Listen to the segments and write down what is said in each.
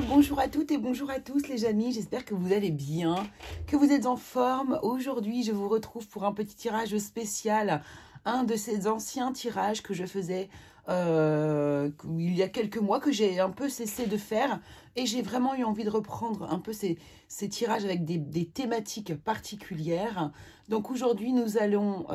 bonjour à toutes et bonjour à tous les amis, j'espère que vous allez bien, que vous êtes en forme. Aujourd'hui, je vous retrouve pour un petit tirage spécial, un de ces anciens tirages que je faisais il y a quelques mois, que j'ai un peu cessé de faire, et j'ai vraiment eu envie de reprendre un peu ces tirages avec des thématiques particulières. Donc aujourd'hui, nous allons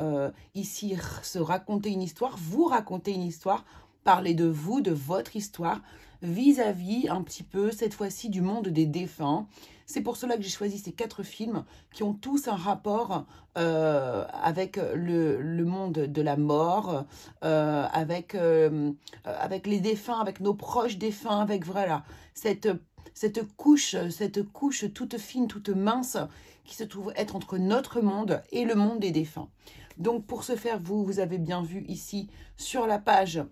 ici se raconter une histoire, vous raconter une histoire, parler de vous, de votre histoire, vis-à-vis un petit peu, cette fois-ci, du monde des défunts. C'est pour cela que j'ai choisi ces 4 films qui ont tous un rapport avec le monde de la mort, avec les défunts, avec nos proches défunts, avec voilà, cette couche toute fine, toute mince, qui se trouve être entre notre monde et le monde des défunts. Donc pour ce faire, vous avez bien vu ici sur la page...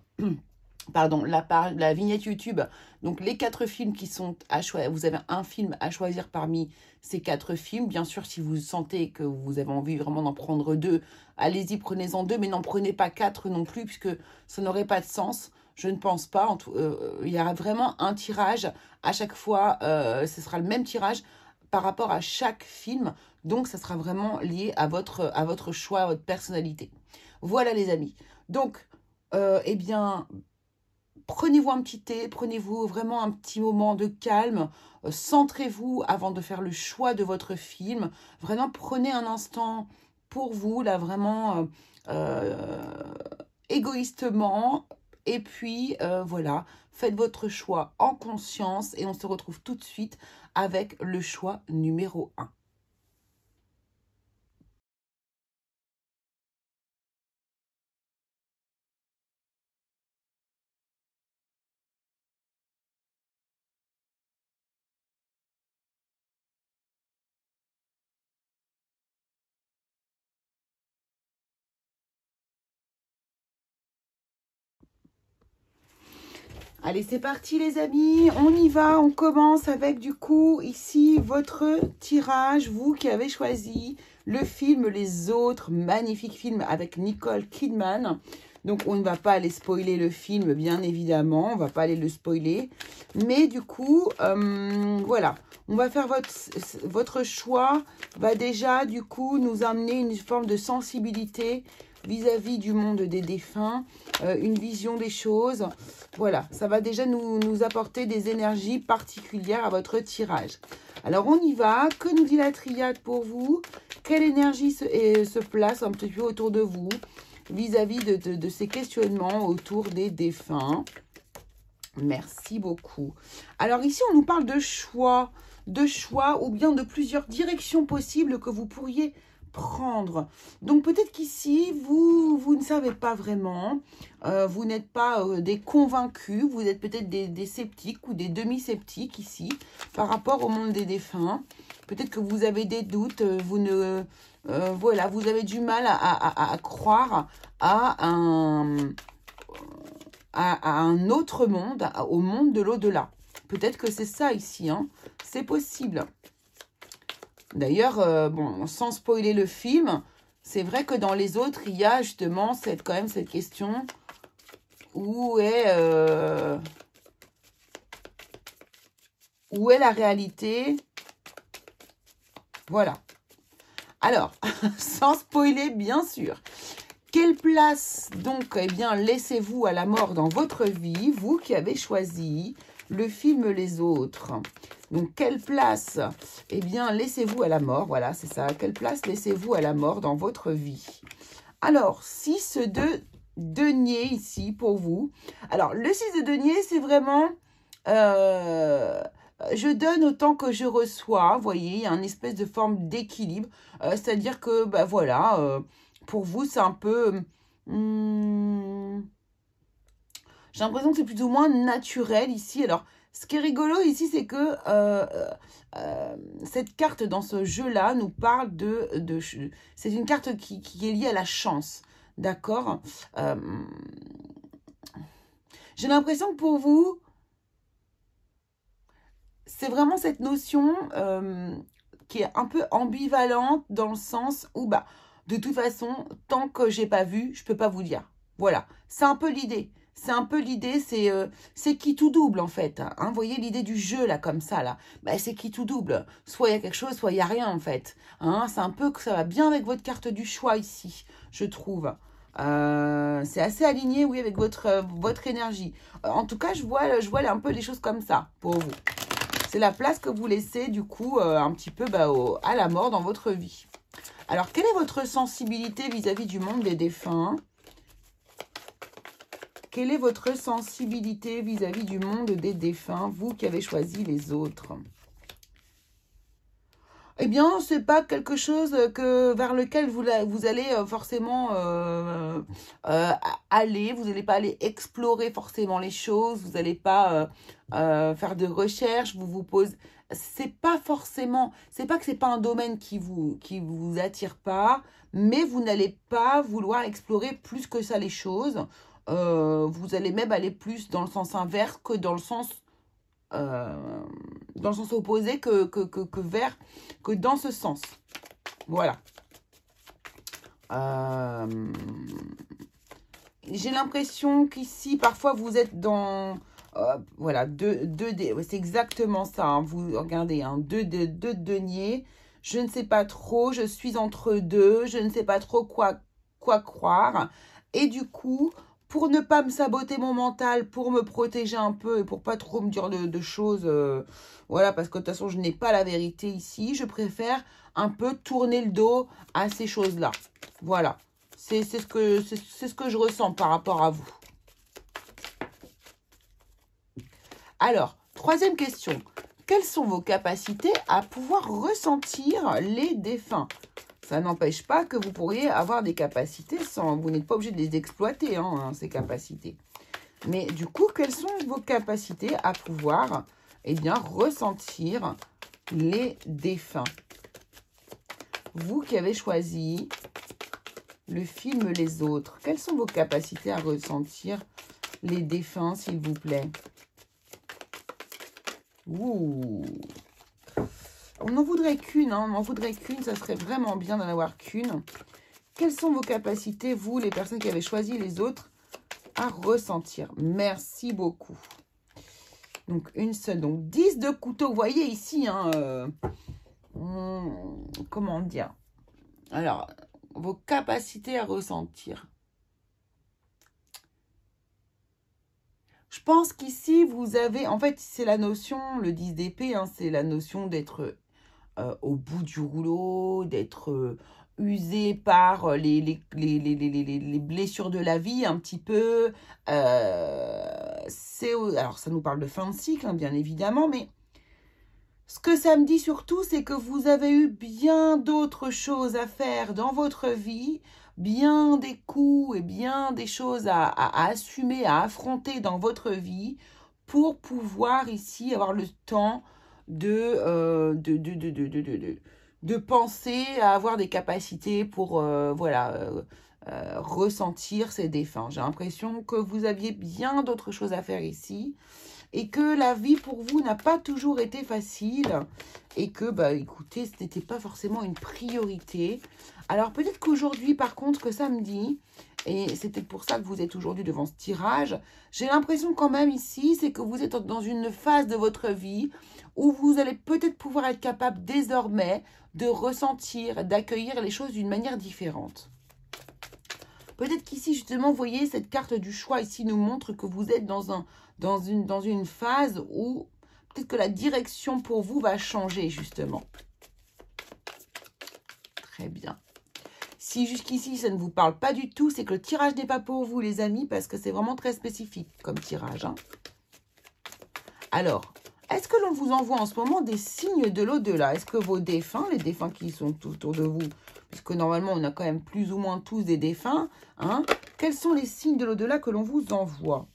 Pardon, la vignette YouTube, donc les 4 films qui sont à choisir. Vous avez un film à choisir parmi ces 4 films. Bien sûr, si vous sentez que vous avez envie vraiment d'en prendre 2, allez-y, prenez-en 2, mais n'en prenez pas 4 non plus, puisque ça n'aurait pas de sens. Je ne pense pas. Il y aura vraiment un tirage à chaque fois. Ce sera le même tirage par rapport à chaque film. Donc, ça sera vraiment lié à votre choix, à votre personnalité. Voilà les amis. Donc, eh bien... Prenez-vous un petit thé, prenez-vous vraiment un petit moment de calme, centrez-vous avant de faire le choix de votre film. Vraiment, prenez un instant pour vous, là, vraiment égoïstement. Et puis, voilà, faites votre choix en conscience et on se retrouve tout de suite avec le choix numéro 1. Allez, c'est parti les amis, on y va, on commence avec du coup ici votre tirage, vous qui avez choisi le film Les Autres, magnifique film avec Nicole Kidman. Donc on ne va pas aller spoiler le film bien évidemment, on va pas aller le spoiler. Mais du coup, voilà, on va faire votre choix, va déjà du coup nous amener une forme de sensibilité vis-à-vis du monde des défunts, une vision des choses. Voilà, ça va déjà nous apporter des énergies particulières à votre tirage. Alors, on y va. Que nous dit la triade pour vous? Quelle énergie se place un petit peu autour de vous vis-à-vis de ces questionnements autour des défunts? Merci beaucoup. Alors, ici, on nous parle de choix ou bien de plusieurs directions possibles que vous pourriez prendre. Donc peut-être qu'ici, vous ne savez pas vraiment, vous n'êtes pas des convaincus, vous êtes peut-être des sceptiques ou des demi-sceptiques ici, par rapport au monde des défunts. Peut-être que vous avez des doutes, voilà, vous avez du mal à croire à un autre monde, au monde de l'au-delà. Peut-être que c'est ça ici, hein, c'est possible. D'ailleurs, bon, sans spoiler le film, c'est vrai que dans les autres, il y a justement quand même cette question où est la réalité? Voilà. Alors, sans spoiler, bien sûr. Quelle place, donc, eh bien, laissez-vous à la mort dans votre vie, vous qui avez choisi le film Les Autres? Donc, quelle place, eh bien, laissez-vous à la mort? Voilà, c'est ça. Quelle place laissez-vous à la mort dans votre vie? Alors, 6 de denier ici pour vous. Alors, le 6 de denier, c'est vraiment... je donne autant que je reçois. Vous voyez, il y a une espèce de forme d'équilibre. C'est-à-dire que, bah voilà, pour vous, c'est un peu... j'ai l'impression que c'est plus ou moins naturel ici. Alors, ce qui est rigolo ici, c'est que cette carte dans ce jeu-là nous parle c'est une carte qui est liée à la chance. D'accord? J'ai l'impression que pour vous, c'est vraiment cette notion qui est un peu ambivalente dans le sens où, bah, de toute façon, tant que j'ai pas vu, je peux pas vous dire. Voilà, c'est un peu l'idée. C'est un peu l'idée, c'est qui tout double en fait. Hein. Vous voyez l'idée du jeu là, comme ça là. Ben, c'est qui tout double. Soit il y a quelque chose, soit il n'y a rien en fait. Hein, c'est un peu que ça va bien avec votre carte du choix ici, je trouve. C'est assez aligné, oui, avec votre énergie. En tout cas, je vois un peu les choses comme ça pour vous. C'est la place que vous laissez du coup un petit peu à la mort dans votre vie. Alors, quelle est votre sensibilité vis-à-vis du monde des défunts? Quelle est votre sensibilité vis-à-vis du monde des défunts, vous qui avez choisi les autres? Eh bien, c'est pas quelque chose vers lequel vous allez forcément aller. Vous n'allez pas aller explorer forcément les choses. Vous n'allez pas faire de recherches. Vous posez. C'est pas forcément. C'est pas que c'est pas un domaine qui vous attire pas, mais vous n'allez pas vouloir explorer plus que ça les choses. Vous allez même aller plus dans le sens inverse que dans le sens opposé que dans ce sens. Voilà. J'ai l'impression qu'ici, parfois, vous êtes dans... voilà, c'est exactement ça. Hein, vous regardez, hein, deux deniers. Je ne sais pas trop, je suis entre deux. Je ne sais pas trop quoi croire. Et du coup... Pour ne pas me saboter mon mental, pour me protéger un peu et pour pas trop me dire de choses, voilà, parce que de toute façon, je n'ai pas la vérité ici. Je préfère un peu tourner le dos à ces choses-là. Voilà, c'est ce que je ressens par rapport à vous. Alors, troisième question. Quelles sont vos capacités à pouvoir ressentir les défunts? Ça n'empêche pas que vous pourriez avoir des capacités sans... Vous n'êtes pas obligé de les exploiter, hein, ces capacités. Mais du coup, quelles sont vos capacités à pouvoir, eh bien, ressentir les défunts? Vous qui avez choisi le film Les Autres, quelles sont vos capacités à ressentir les défunts, s'il vous plaît? Ouh! On n'en voudrait qu'une, hein, on n'en voudrait qu'une, ça serait vraiment bien d'en avoir qu'une. Quelles sont vos capacités, vous, les personnes qui avez choisi les autres, à ressentir? Merci beaucoup. Donc, une seule. Donc, 10 de couteau. Vous voyez ici, hein, comment dire? Alors, vos capacités à ressentir. Je pense qu'ici, vous avez... En fait, c'est la notion, le 10 d'épée, hein, c'est la notion d'être... au bout du rouleau, d'être usé par les blessures de la vie un petit peu. Alors, ça nous parle de fin de cycle, hein, bien évidemment, mais ce que ça me dit surtout, c'est que vous avez eu bien d'autres choses à faire dans votre vie, bien des coups et bien des choses à assumer, à affronter dans votre vie pour pouvoir ici avoir le temps de penser à avoir des capacités pour ressentir ces défunts. J'ai l'impression que vous aviez bien d'autres choses à faire ici et que la vie pour vous n'a pas toujours été facile et que, écoutez, ce n'était pas forcément une priorité. Alors peut-être qu'aujourd'hui, par contre, que ça me dit, et c'est peut-être pour ça que vous êtes aujourd'hui devant ce tirage, j'ai l'impression quand même ici, c'est que vous êtes dans une phase de votre vie où vous allez peut-être pouvoir être capable désormais de ressentir, d'accueillir les choses d'une manière différente. Peut-être qu'ici, justement, vous voyez, cette carte du choix ici nous montre que vous êtes dans une phase où peut-être que la direction pour vous va changer, justement. Très bien. Si jusqu'ici, ça ne vous parle pas du tout, c'est que le tirage n'est pas pour vous, les amis, parce que c'est vraiment très spécifique comme tirage. Hein. Alors, est-ce que l'on vous envoie en ce moment des signes de l'au-delà? Est-ce que vos défunts, les défunts qui sont tout autour de vous, puisque normalement, on a quand même plus ou moins tous des défunts, hein, quels sont les signes de l'au-delà que l'on vous envoie?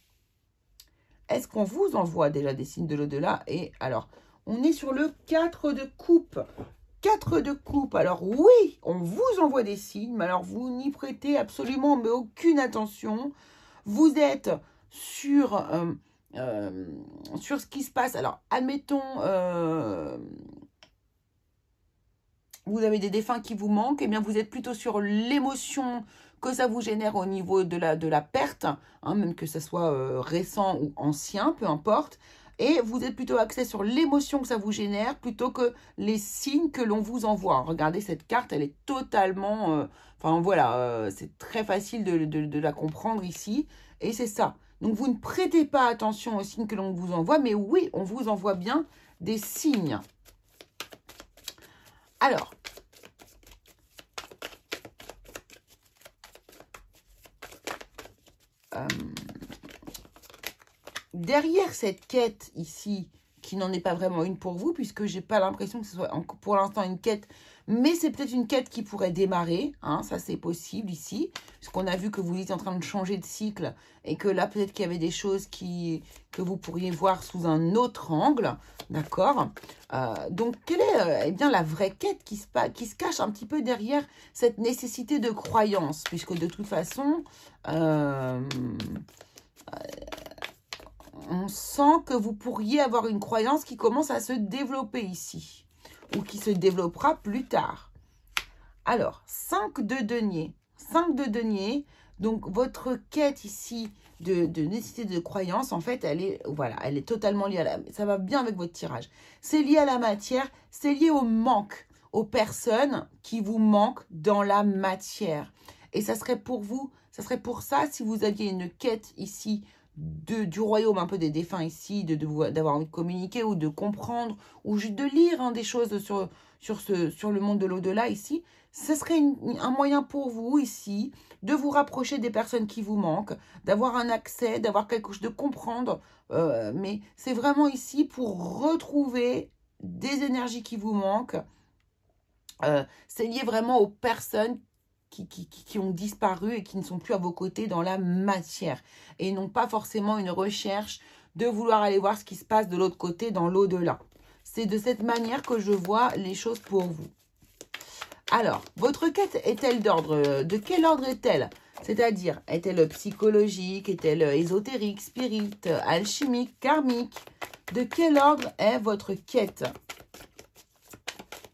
Est-ce qu'on vous envoie déjà des signes de l'au-delà? Et alors, on est sur le 4 de coupe. 4 de coupe. Alors oui, on vous envoie des signes, mais alors vous n'y prêtez absolument mais aucune attention. Vous êtes sur ce qui se passe. Alors, admettons, vous avez des défunts qui vous manquent, eh bien vous êtes plutôt sur l'émotion que ça vous génère au niveau de la perte, hein, même que ça soit récent ou ancien, peu importe. Et vous êtes plutôt axé sur l'émotion que ça vous génère plutôt que les signes que l'on vous envoie. Regardez cette carte, elle est totalement... enfin voilà, c'est très facile de la comprendre ici. Et c'est ça. Donc vous ne prêtez pas attention aux signes que l'on vous envoie, mais oui, on vous envoie bien des signes. Alors, derrière cette quête ici, qui n'en est pas vraiment une pour vous, puisque j'ai pas l'impression que ce soit pour l'instant une quête, mais c'est peut-être une quête qui pourrait démarrer, hein, ça c'est possible ici, puisqu'on a vu que vous êtes en train de changer de cycle, et que là peut-être qu'il y avait des choses que vous pourriez voir sous un autre angle, d'accord. Donc quelle est eh bien la vraie quête qui se cache un petit peu derrière cette nécessité de croyance, puisque de toute façon... on sent que vous pourriez avoir une croyance qui commence à se développer ici, ou qui se développera plus tard. Alors, 5 de denier. 5 de denier, donc votre quête ici de nécessité de croyance, en fait, elle est totalement liée à la... Ça va bien avec votre tirage. C'est lié à la matière, c'est lié au manque, aux personnes qui vous manquent dans la matière. Et ça serait pour vous, ça serait pour ça, si vous aviez une quête ici du royaume un peu des défunts ici, d'avoir envie de communiquer ou de comprendre, ou juste de lire hein, des choses sur le monde de l'au-delà ici, ce serait un moyen pour vous ici de vous rapprocher des personnes qui vous manquent, d'avoir un accès, d'avoir quelque chose, de comprendre. Mais c'est vraiment ici pour retrouver des énergies qui vous manquent. C'est lié vraiment aux personnes qui ont disparu et qui ne sont plus à vos côtés dans la matière. Et non pas forcément une recherche de vouloir aller voir ce qui se passe de l'autre côté dans l'au-delà. C'est de cette manière que je vois les choses pour vous. Alors, votre quête est-elle d'ordre... De quel ordre est-elle? C'est-à-dire, est-elle psychologique? Est-elle ésotérique, spirit, alchimique, karmique? De quel ordre est votre quête?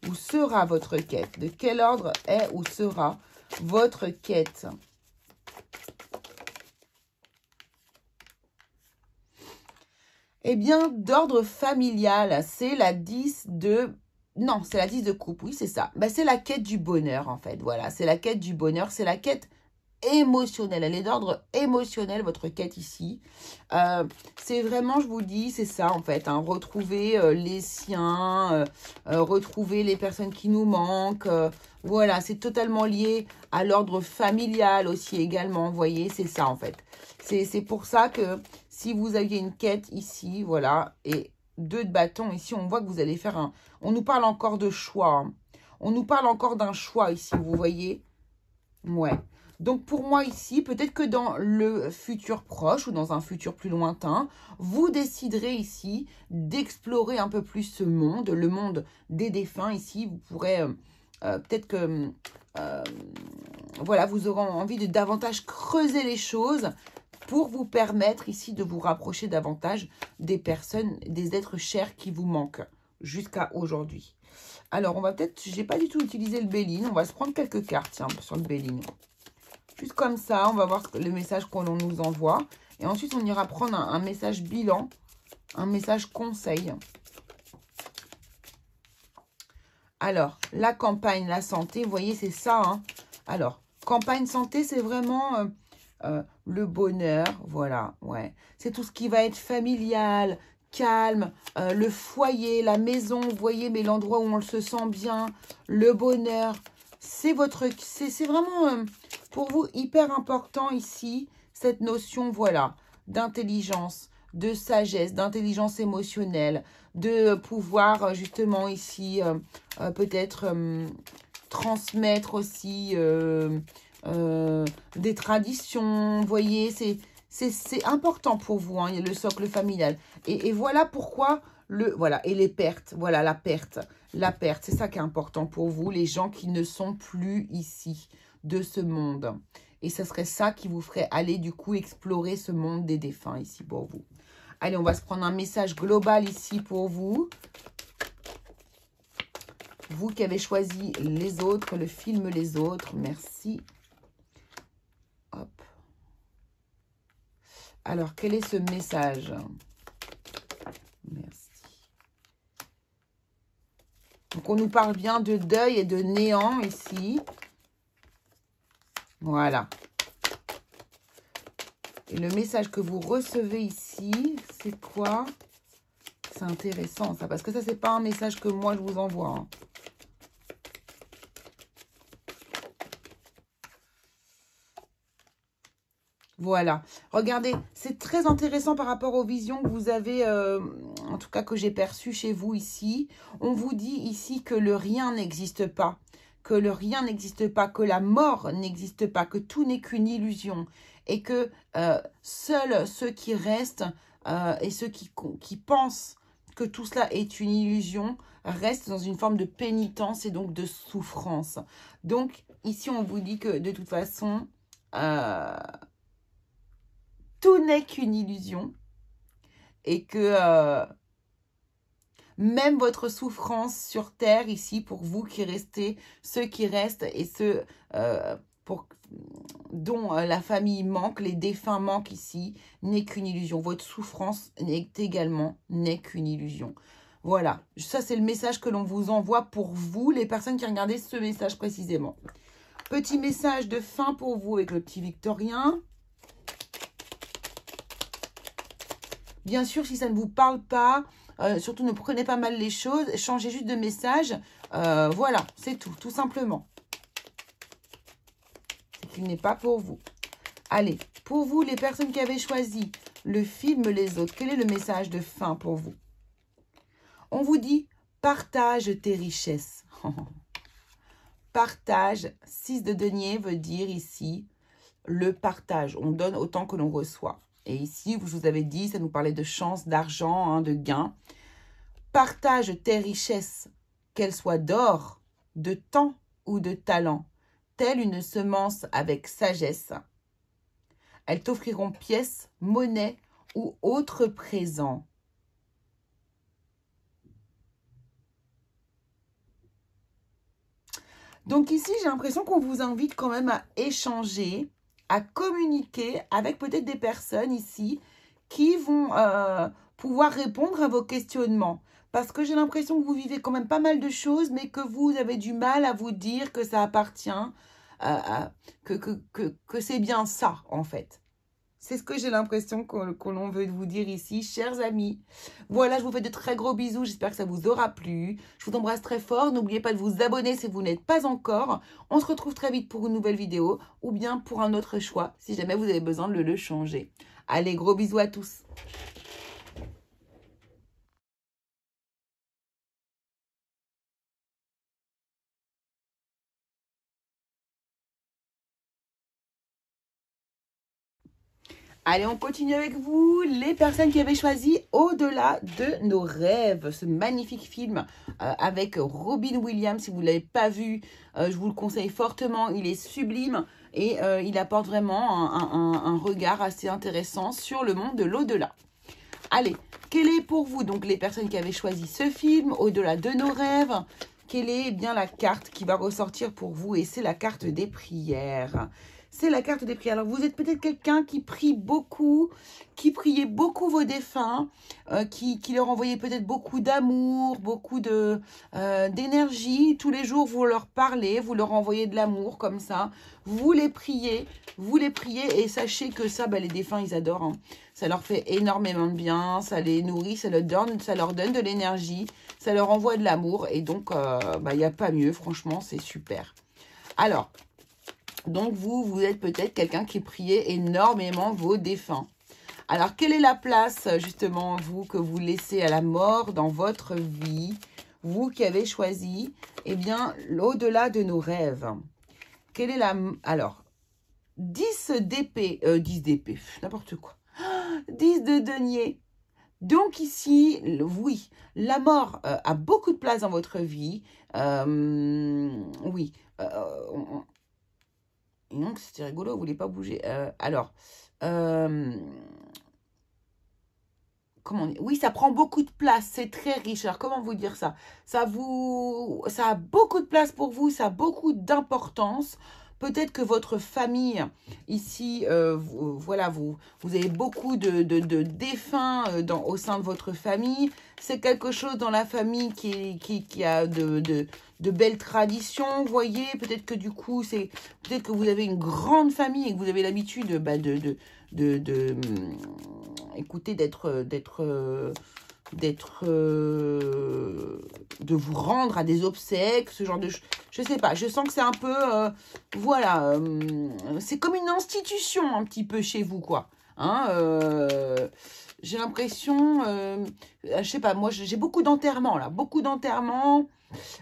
Où sera votre quête? De quel ordre est ou sera votre quête? Eh bien, d'ordre familial, c'est la 10 de... Non, c'est la 10 de coupe, oui, c'est ça. Ben, c'est la quête du bonheur, en fait. Voilà, c'est la quête du bonheur, c'est la quête émotionnelle. Elle est d'ordre émotionnel, votre quête ici. C'est vraiment, je vous dis, c'est ça, en fait. Hein, retrouver les siens, retrouver les personnes qui nous manquent. Voilà, c'est totalement lié à l'ordre familial aussi également. Vous voyez, c'est ça, en fait. C'est pour ça que si vous aviez une quête ici, voilà, et 2 de bâton, ici, on voit que vous allez faire un... On nous parle encore de choix. Hein. On nous parle encore d'un choix ici, vous voyez. Ouais. Donc, pour moi, ici, peut-être que dans le futur proche ou dans un futur plus lointain, vous déciderez ici d'explorer un peu plus ce monde, le monde des défunts. Ici, vous pourrez... peut-être que... voilà, vous aurez envie de davantage creuser les choses pour vous permettre ici de vous rapprocher davantage des personnes, des êtres chers qui vous manquent jusqu'à aujourd'hui. Alors, on va peut-être, j'ai pas du tout utilisé le Béline, on va se prendre quelques cartes tiens, sur le Béline. Juste comme ça, on va voir le message qu'on nous envoie. Et ensuite, on ira prendre un message bilan, un message conseil. Alors, la campagne, la santé, vous voyez, c'est ça. Hein. Alors, campagne santé, c'est vraiment... le bonheur, voilà, ouais. C'est tout ce qui va être familial, calme, le foyer, la maison, vous voyez, mais l'endroit où on se sent bien, le bonheur. C'est vraiment pour vous hyper important ici, cette notion, voilà, d'intelligence, de sagesse, d'intelligence émotionnelle, de pouvoir justement ici peut-être transmettre aussi... des traditions, vous voyez, c'est important pour vous, hein, le socle familial. Et voilà pourquoi, voilà, et les pertes, voilà, la perte, c'est ça qui est important pour vous, les gens qui ne sont plus ici, de ce monde. Et ce serait ça qui vous ferait aller, du coup, explorer ce monde des défunts ici pour vous. Allez, on va se prendre un message global ici pour vous. Vous qui avez choisi les autres, le film Les Autres, merci. Hop. Alors, quel est ce message? Merci. Donc, on nous parle bien de deuil et de néant ici. Voilà. Et le message que vous recevez ici, c'est quoi? C'est intéressant, ça, parce que ça, c'est pas un message que moi, je vous envoie. Hein. Voilà. Regardez, c'est très intéressant par rapport aux visions que vous avez, en tout cas que j'ai perçues chez vous ici. On vous dit ici que le rien n'existe pas, que le rien n'existe pas, que la mort n'existe pas, que tout n'est qu'une illusion et que seuls ceux qui restent et ceux qui pensent que tout cela est une illusion restent dans une forme de pénitence et donc de souffrance. Donc, ici, on vous dit que de toute façon... tout n'est qu'une illusion et que même votre souffrance sur Terre ici, pour vous qui restez, ceux qui restent et ceux dont la famille manque, les défunts manquent ici, n'est qu'une illusion. Votre souffrance n'est qu'une illusion. Voilà, ça c'est le message que l'on vous envoie pour vous, les personnes qui regardez ce message précisément. Petit message de fin pour vous avec le petit Victorien. Bien sûr, si ça ne vous parle pas, surtout ne prenez pas mal les choses, changez juste de message. Voilà, c'est tout simplement. C'est qu'il n'est pas pour vous. Allez, pour vous, les personnes qui avaient choisi le film Les Autres, quel est le message de fin pour vous? On vous dit, partage tes richesses. Partage, 6 de denier veut dire ici, le partage. On donne autant que l'on reçoit. Et ici, je vous avais dit, ça nous parlait de chance, d'argent, hein, de gain. Partage tes richesses, qu'elles soient d'or, de temps ou de talent, telle une semence avec sagesse. Elles t'offriront pièces, monnaie ou autres présents. Donc ici, j'ai l'impression qu'on vous invite quand même à échanger, à communiquer avec peut-être des personnes ici qui vont pouvoir répondre à vos questionnements. Parce que j'ai l'impression que vous vivez quand même pas mal de choses, mais que vous avez du mal à vous dire que ça appartient, que c'est bien ça, en fait. C'est ce que j'ai l'impression que l'on veut vous dire ici, chers amis. Voilà, je vous fais de très gros bisous. J'espère que ça vous aura plu. Je vous embrasse très fort. N'oubliez pas de vous abonner si vous n'êtes pas encore. On se retrouve très vite pour une nouvelle vidéo ou bien pour un autre choix si jamais vous avez besoin de le changer. Allez, gros bisous à tous. Allez, on continue avec vous, les personnes qui avaient choisi Au-delà de nos rêves, ce magnifique film avec Robin Williams. Si vous ne l'avez pas vu, je vous le conseille fortement, il est sublime et il apporte vraiment un regard assez intéressant sur le monde de l'au-delà. Allez, quelle est pour vous, donc les personnes qui avaient choisi ce film, Au-delà de nos rêves, quelle est bien la carte qui va ressortir pour vous? Et c'est la carte des prières. C'est la carte des prières. Alors, vous êtes peut-être quelqu'un qui prie beaucoup, qui priait beaucoup vos défunts, qui leur envoyait peut-être beaucoup d'amour, beaucoup d'énergie. Tous les jours, vous leur parlez, vous leur envoyez de l'amour comme ça. Vous les priez et sachez que ça, les défunts, ils adorent. Hein. Ça leur fait énormément de bien, ça les nourrit, ça leur donne de l'énergie, ça leur envoie de l'amour. Et donc, il n'y a pas mieux, franchement, c'est super. Alors... donc, vous êtes peut-être quelqu'un qui priait énormément vos défunts. Alors, quelle est la place, justement, vous, que vous laissez à la mort dans votre vie? Vous qui avez choisi, eh bien, l'au-delà de nos rêves. Quelle est la... alors, 10 d'épée, 10 d'épée, n'importe quoi. 10 de denier. Donc ici, oui, la mort a beaucoup de place dans votre vie. Oui, donc, c'était rigolo, vous ne voulez pas bouger. Alors, Oui, ça prend beaucoup de place, c'est très riche. Alors, comment vous dire ça? Ça a beaucoup de place pour vous, ça a beaucoup d'importance. Peut-être que votre famille, ici, voilà, vous avez beaucoup de défunts au sein de votre famille. C'est quelque chose dans la famille qui a de belles traditions, vous voyez. Peut-être que du coup, peut-être que vous avez une grande famille et que vous avez l'habitude écoutez, de vous rendre à des obsèques, ce genre de choses. Je sais pas, je sens que c'est un peu, voilà, c'est comme une institution un petit peu chez vous, quoi. Hein, j'ai l'impression, je sais pas, moi j'ai beaucoup d'enterrements là, beaucoup d'enterrements.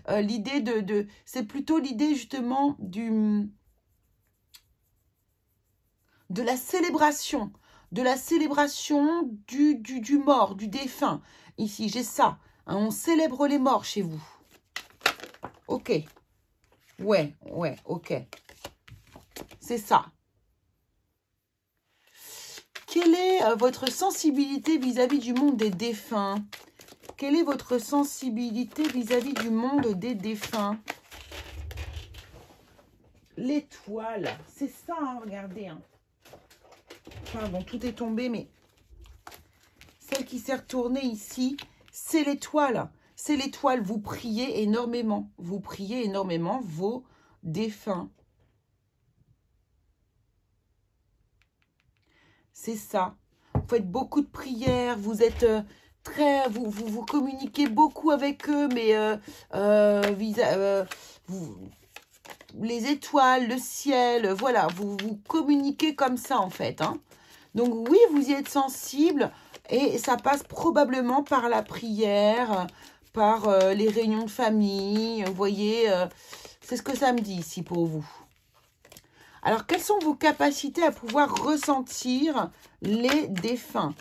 L'idée c'est plutôt l'idée justement de la célébration du mort, du défunt. Ici, j'ai ça. Hein, on célèbre les morts chez vous. Ok. Ouais, ok. C'est ça. Quelle est votre sensibilité vis-à-vis du monde des défunts? Quelle est votre sensibilité vis-à-vis du monde des défunts? L'étoile. C'est ça, hein, regardez. Hein. Pardon, tout est tombé, mais celle qui s'est retournée ici, c'est l'étoile. C'est l'étoile. Vous priez énormément. Vous priez énormément vos défunts. C'est ça. Vous faites beaucoup de prières. Vous êtes vous communiquez beaucoup avec eux, mais les étoiles, le ciel, voilà, vous communiquez comme ça en fait. Hein. Donc oui, vous y êtes sensible et ça passe probablement par la prière, par les réunions de famille. Vous voyez, c'est ce que ça me dit ici pour vous. Alors, quelles sont vos capacités à pouvoir ressentir les défunts?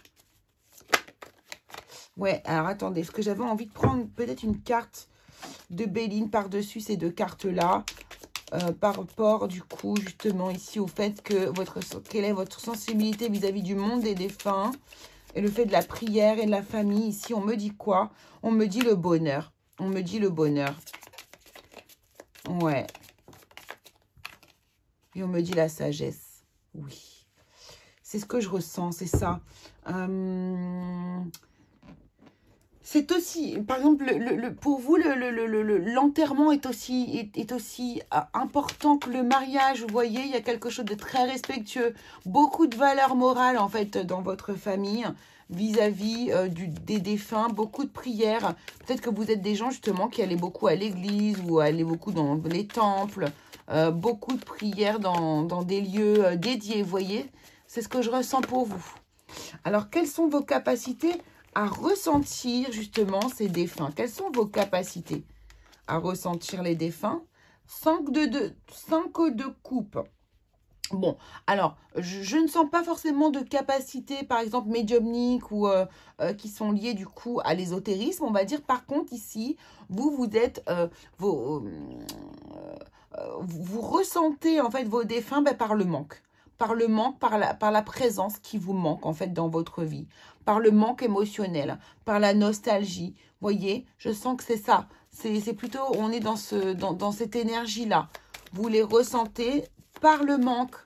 Ouais, alors attendez, est-ce que j'avais envie de prendre peut-être une carte de Béline par-dessus ces deux cartes-là par rapport, du coup, justement, ici, au fait que quelle est votre sensibilité vis-à-vis du monde des défunts et le fait de la prière et de la famille. Ici, on me dit quoi? On me dit le bonheur. On me dit le bonheur. Ouais. Et on me dit la sagesse. Oui. C'est ce que je ressens, c'est ça. C'est aussi, par exemple, pour vous, l'enterrement est aussi important que le mariage. Vous voyez, il y a quelque chose de très respectueux. Beaucoup de valeurs morales, en fait, dans votre famille vis-à-vis des défunts. Beaucoup de prières. Peut-être que vous êtes des gens, justement, qui allaient beaucoup à l'église ou allaient beaucoup dans les temples. Beaucoup de prières dans des lieux dédiés, vous voyez. C'est ce que je ressens pour vous. Alors, quelles sont vos capacités à ressentir justement ces défunts? Quelles sont vos capacités à ressentir les défunts? 5 de coupe. Bon, alors, je ne sens pas forcément de capacité, par exemple, médiumnique ou qui sont liées du coup à l'ésotérisme, on va dire. Par contre, ici, vous êtes, vous ressentez en fait vos défunts par le manque. Par le manque, par la présence qui vous manque en fait dans votre vie. Par le manque émotionnel, par la nostalgie. Vous voyez, je sens que c'est ça. C'est plutôt, on est dans cette énergie-là. Vous les ressentez par le manque,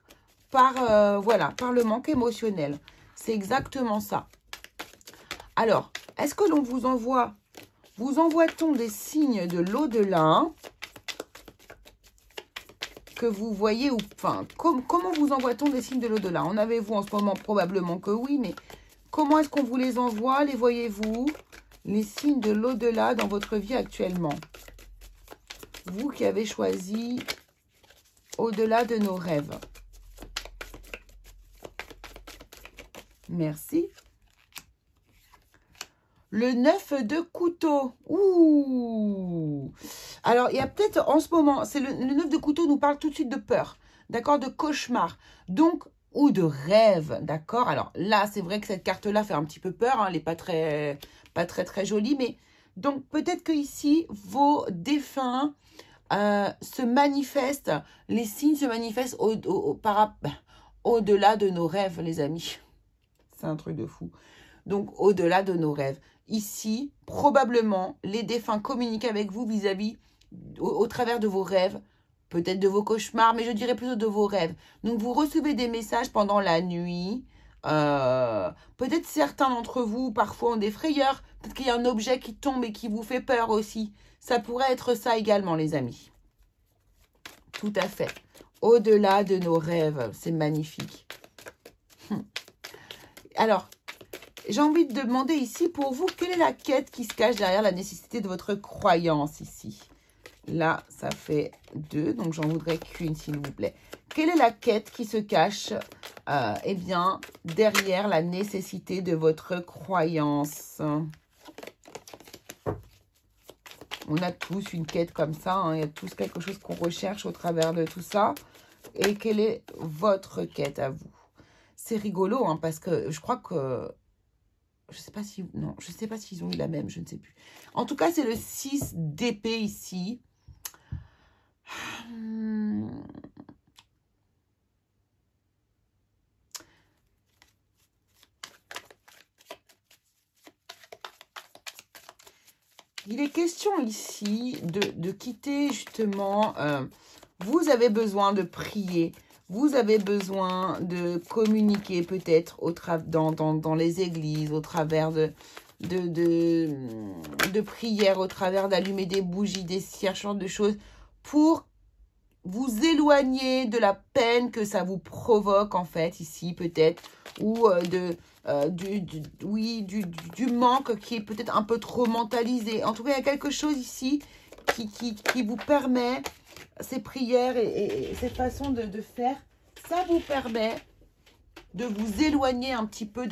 voilà, par le manque émotionnel. C'est exactement ça. Alors, est-ce que l'on vous envoie-t-on des signes de l'au-delà que vous voyez, ou enfin, comment vous envoie-t-on des signes de l'au-delà? En avez-vous en ce moment? Probablement que oui, mais comment est-ce qu'on vous les envoie? Les voyez-vous? Les signes de l'au-delà dans votre vie actuellement. Vous qui avez choisi au-delà de nos rêves. Merci. Le 9 de couteau. Ouh. Alors, il y a peut-être en ce moment, le 9 de couteau nous parle tout de suite de peur, d'accord, de cauchemar, donc, ou de rêve, d'accord. Alors là, c'est vrai que cette carte-là fait un petit peu peur, hein, elle n'est pas très jolie, mais donc peut-être que ici, vos défunts se manifestent, les signes se manifestent au-delà de nos rêves, les amis. C'est un truc de fou. Donc, au-delà de nos rêves. Ici, probablement, les défunts communiquent avec vous vis-à-vis, au travers de vos rêves, peut-être de vos cauchemars, mais je dirais plutôt de vos rêves. Donc, vous recevez des messages pendant la nuit. Peut-être certains d'entre vous, parfois, ont des frayeurs. Peut-être qu'il y a un objet qui tombe et qui vous fait peur aussi. Ça pourrait être ça également, les amis. Tout à fait. Au-delà de nos rêves. C'est magnifique. Alors, j'ai envie de demander ici, pour vous, quelle est la quête qui se cache derrière la nécessité de votre croyance ici? Là, ça fait 2, donc j'en voudrais qu'une, s'il vous plaît. Quelle est la quête qui se cache, eh bien, derrière la nécessité de votre croyance? On a tous une quête comme ça, hein, il y a tous quelque chose qu'on recherche au travers de tout ça. Et quelle est votre quête à vous? C'est rigolo, hein, parce que je crois que... Je sais pas si... Non, je sais pas s'ils ont eu la même, je ne sais plus. En tout cas, c'est le 6 d'épée ici. Il est question ici de quitter justement... vous avez besoin de prier. Vous avez besoin de communiquer peut-être dans les églises, au travers de prières, au travers d'allumer des bougies, des cierges, ce genre de choses, pour vous éloigner de la peine que ça vous provoque en fait ici peut-être, ou du manque qui est peut-être un peu trop mentalisé. En tout cas, il y a quelque chose ici qui vous permet, ces prières et cette façon de faire, ça vous permet de vous éloigner un petit peu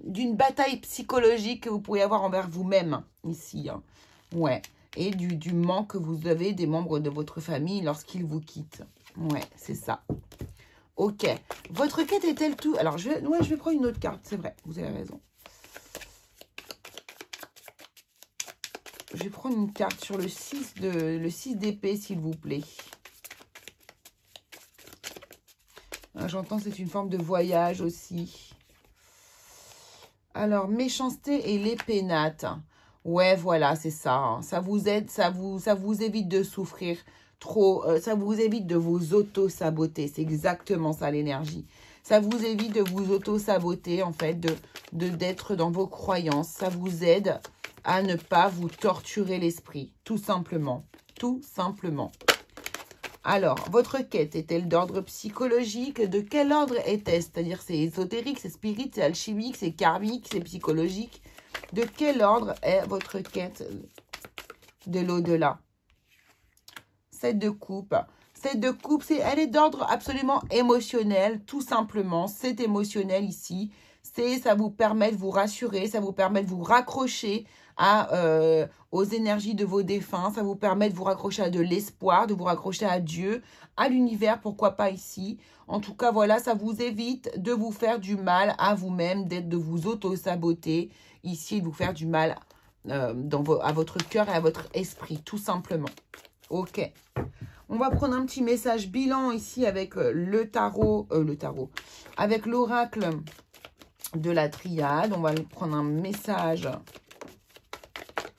d'une bataille psychologique que vous pourriez avoir envers vous-même ici. Hein. Ouais. Et du manque que vous avez des membres de votre famille lorsqu'ils vous quittent. Ouais, c'est ça. Ok. Votre quête est-elle tout... Alors, je vais prendre une autre carte, c'est vrai. Vous avez raison. Je vais prendre une carte sur le 6 d'épée, s'il vous plaît. J'entends c'est une forme de voyage aussi. Alors, méchanceté et l'épée nate. Ouais, voilà, c'est ça. Hein. Ça vous aide, ça vous évite de souffrir trop. Ça vous évite de vous auto-saboter. C'est exactement ça, l'énergie. Ça vous évite de vous auto-saboter, en fait, d'être dans vos croyances. Ça vous aide à ne pas vous torturer l'esprit, tout simplement. Tout simplement. Alors, votre quête est-elle d'ordre psychologique? De quel ordre est-elle? C'est-à-dire, c'est ésotérique, c'est spirit, c'est alchimique, c'est karmique, c'est psychologique. De quel ordre est votre quête de l'au-delà? 7 de coupe. 7 de coupe, elle est d'ordre absolument émotionnel, tout simplement. C'est émotionnel ici. Ça vous permet de vous rassurer, ça vous permet de vous raccrocher aux énergies de vos défunts. Ça vous permet de vous raccrocher à de l'espoir, de vous raccrocher à Dieu, à l'univers, pourquoi pas ici. En tout cas, voilà, ça vous évite de vous faire du mal à vous-même, de vous auto-saboter ici, de vous faire du mal à votre cœur et à votre esprit, tout simplement. Ok. On va prendre un petit message bilan ici avec le tarot, avec l'oracle de la triade. On va prendre un message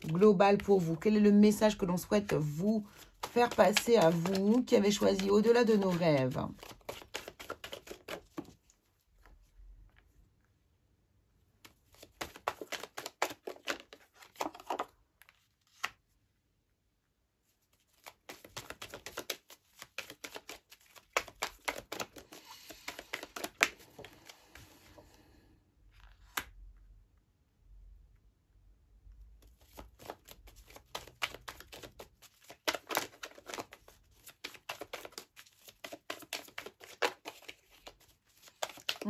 global pour vous. Quel est le message que l'on souhaite vous faire passer à vous qui avez choisi au-delà de nos rêves?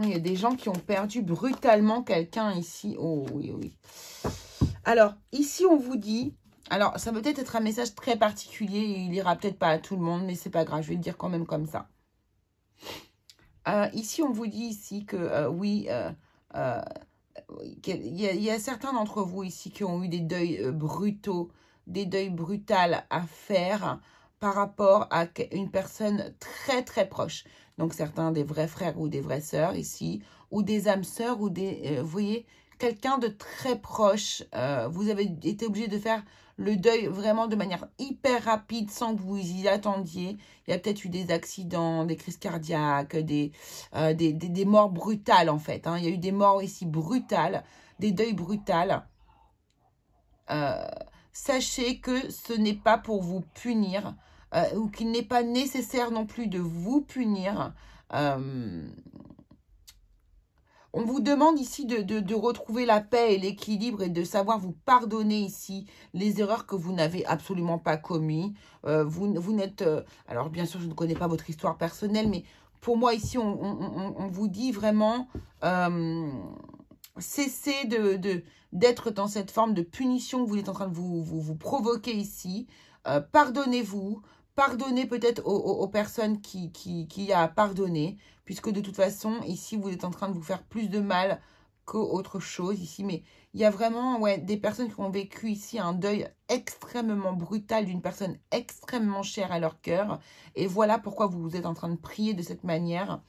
Il y a des gens qui ont perdu brutalement quelqu'un ici. Oh oui, oui. Alors, ici, on vous dit... Alors, ça peut peut-être être un message très particulier. Il ira peut-être pas à tout le monde, mais c'est pas grave. Je vais le dire quand même comme ça. Ici, on vous dit ici que oui... il y a certains d'entre vous ici qui ont eu des deuils brutaux, des deuils brutaux à faire par rapport à une personne très très proche. Donc certains des vrais frères ou des vraies sœurs ici, ou des âmes sœurs, ou des, vous voyez, quelqu'un de très proche. Vous avez été obligé de faire le deuil vraiment de manière hyper rapide sans que vous y attendiez. Il y a peut-être eu des accidents, des crises cardiaques, des morts brutales en fait. Hein. Il y a eu des morts ici brutales, des deuils brutales. Sachez que ce n'est pas pour vous punir ou qu'il n'est pas nécessaire non plus de vous punir. On vous demande ici de retrouver la paix et l'équilibre et de savoir vous pardonner ici les erreurs que vous n'avez absolument pas commises. Vous n'êtes... alors bien sûr, je ne connais pas votre histoire personnelle, mais pour moi ici, on vous dit vraiment... cessez d'être dans cette forme de punition que vous êtes en train de vous provoquer ici. Pardonnez-vous. Pardonnez peut-être aux personnes qui a à pardonner, puisque de toute façon, ici, vous êtes en train de vous faire plus de mal qu'autre chose ici. Mais il y a vraiment des personnes qui ont vécu ici un deuil extrêmement brutal d'une personne extrêmement chère à leur cœur. Et voilà pourquoi vous êtes en train de prier de cette manière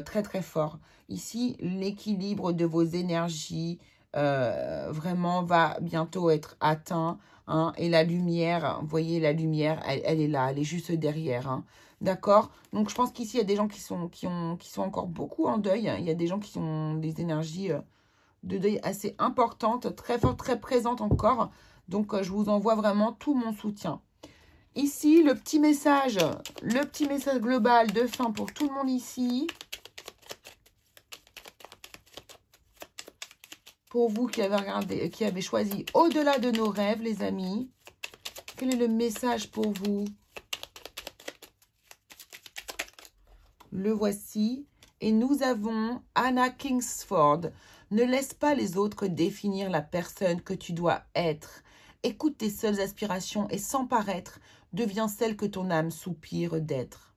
très très fort. Ici, l'équilibre de vos énergies vraiment va bientôt être atteint. Hein, et la lumière, vous voyez, la lumière, elle est là, elle est juste derrière. Hein, d'accord? Donc, je pense qu'ici, il y a des gens qui sont encore beaucoup en deuil. Il y a des gens qui ont des énergies de deuil assez importantes, très fortes, très présentes encore. Donc, je vous envoie vraiment tout mon soutien. Ici, le petit message global de fin pour tout le monde ici. Pour vous qui avez regardé, qui avez choisi au-delà de nos rêves, les amis, quel est le message pour vous? Le voici. Et nous avons Anna Kingsford. Ne laisse pas les autres définir la personne que tu dois être. Écoute tes seules aspirations et sans paraître, deviens celle que ton âme soupire d'être.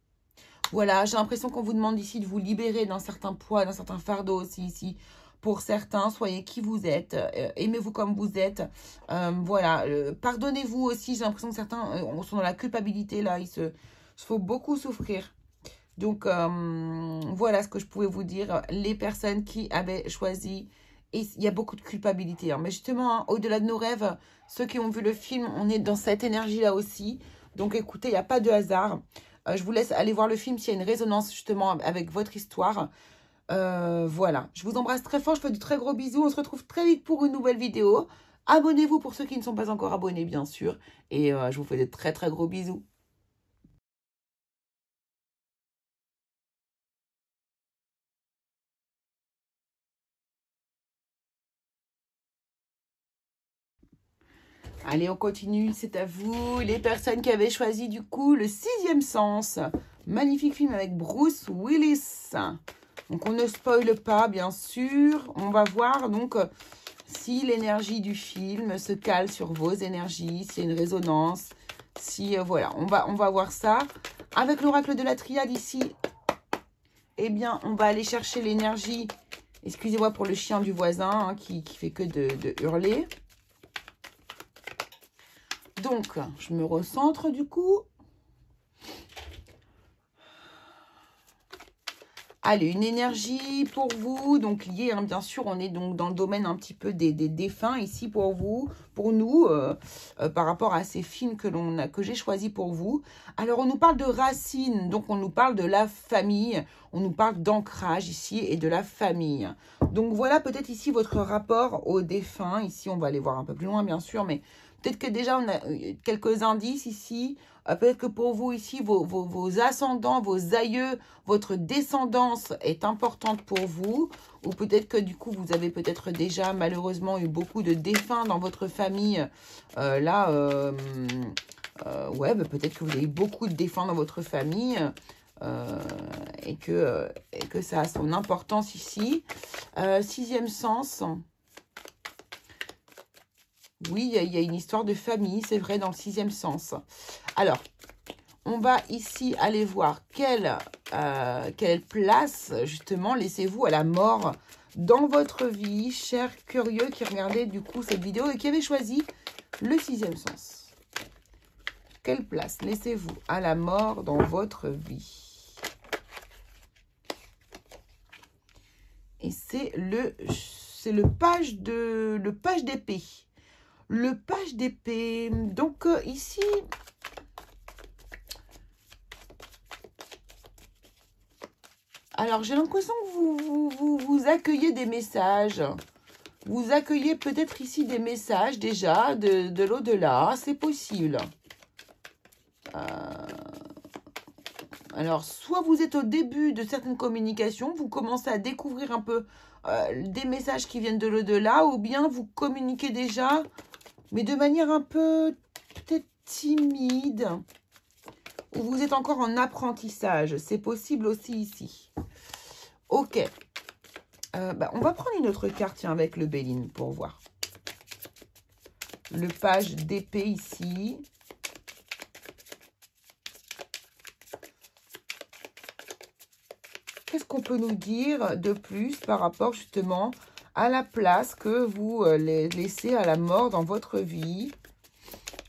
Voilà, j'ai l'impression qu'on vous demande ici de vous libérer d'un certain poids, d'un certain fardeau aussi ici. Pour certains, soyez qui vous êtes, aimez-vous comme vous êtes. Voilà, pardonnez-vous aussi. J'ai l'impression que certains sont dans la culpabilité là. Il faut beaucoup souffrir. Donc, voilà ce que je pouvais vous dire. Les personnes qui avaient choisi, et il y a beaucoup de culpabilité. Hein, mais justement, hein, au-delà de nos rêves, ceux qui ont vu le film, on est dans cette énergie-là aussi. Donc, écoutez, il n'y a pas de hasard. Je vous laisse aller voir le film s'il y a une résonance justement avec votre histoire. Voilà, je vous embrasse très fort, je fais de très gros bisous. On se retrouve très vite pour une nouvelle vidéo. Abonnez-vous pour ceux qui ne sont pas encore abonnés, bien sûr. Et je vous fais de très très gros bisous. Allez, on continue, c'est à vous. Les personnes qui avaient choisi du coup le 6e sens. Magnifique film avec Bruce Willis. Donc on ne spoile pas, bien sûr. On va voir donc si l'énergie du film se cale sur vos énergies, s'il y a une résonance. Si voilà, on va voir ça. Avec l'oracle de la triade ici, eh bien, on va aller chercher l'énergie. Excusez-moi pour le chien du voisin hein, qui fait que de hurler. Donc, je me recentre du coup. Allez, une énergie pour vous, donc liée, hein, bien sûr, on est donc dans le domaine un petit peu des défunts ici pour vous, pour nous, par rapport à ces films que j'ai choisis pour vous. Alors, on nous parle de racines, donc on nous parle de la famille, on nous parle d'ancrage ici et de la famille. Donc, voilà peut-être ici votre rapport aux défunts. Ici, on va aller voir un peu plus loin, bien sûr, mais peut-être que déjà, on a quelques indices ici. Peut-être que pour vous ici, vos ascendants, vos aïeux, votre descendance est importante pour vous. Ou peut-être que du coup, vous avez peut-être déjà malheureusement eu beaucoup de défunts dans votre famille. Ouais, bah, peut-être que vous avez eu beaucoup de défunts dans votre famille. Et que ça a son importance ici. 6e sens. Oui, il y a une histoire de famille, c'est vrai, dans le 6e sens. Alors, on va ici aller voir quelle place, justement, laissez-vous à la mort dans votre vie, chers curieux qui regardaient, du coup, cette vidéo et qui avaient choisi le 6e sens. Quelle place laissez-vous à la mort dans votre vie? Et c'est le page d'épée. Le page d'épée. Donc ici, alors j'ai l'impression que vous accueillez des messages. Vous accueillez peut-être ici des messages déjà de l'au-delà. C'est possible. Alors, soit vous êtes au début de certaines communications, vous commencez à découvrir un peu des messages qui viennent de l'au-delà, ou bien vous communiquez déjà, mais de manière un peu peut-être timide, ou vous êtes encore en apprentissage. C'est possible aussi ici. Ok. On va prendre une autre carte, tiens, avec le Béline pour voir. Le page d'épée ici. Qu'est-ce qu'on peut nous dire de plus par rapport justement à la place que vous laissez à la mort dans votre vie?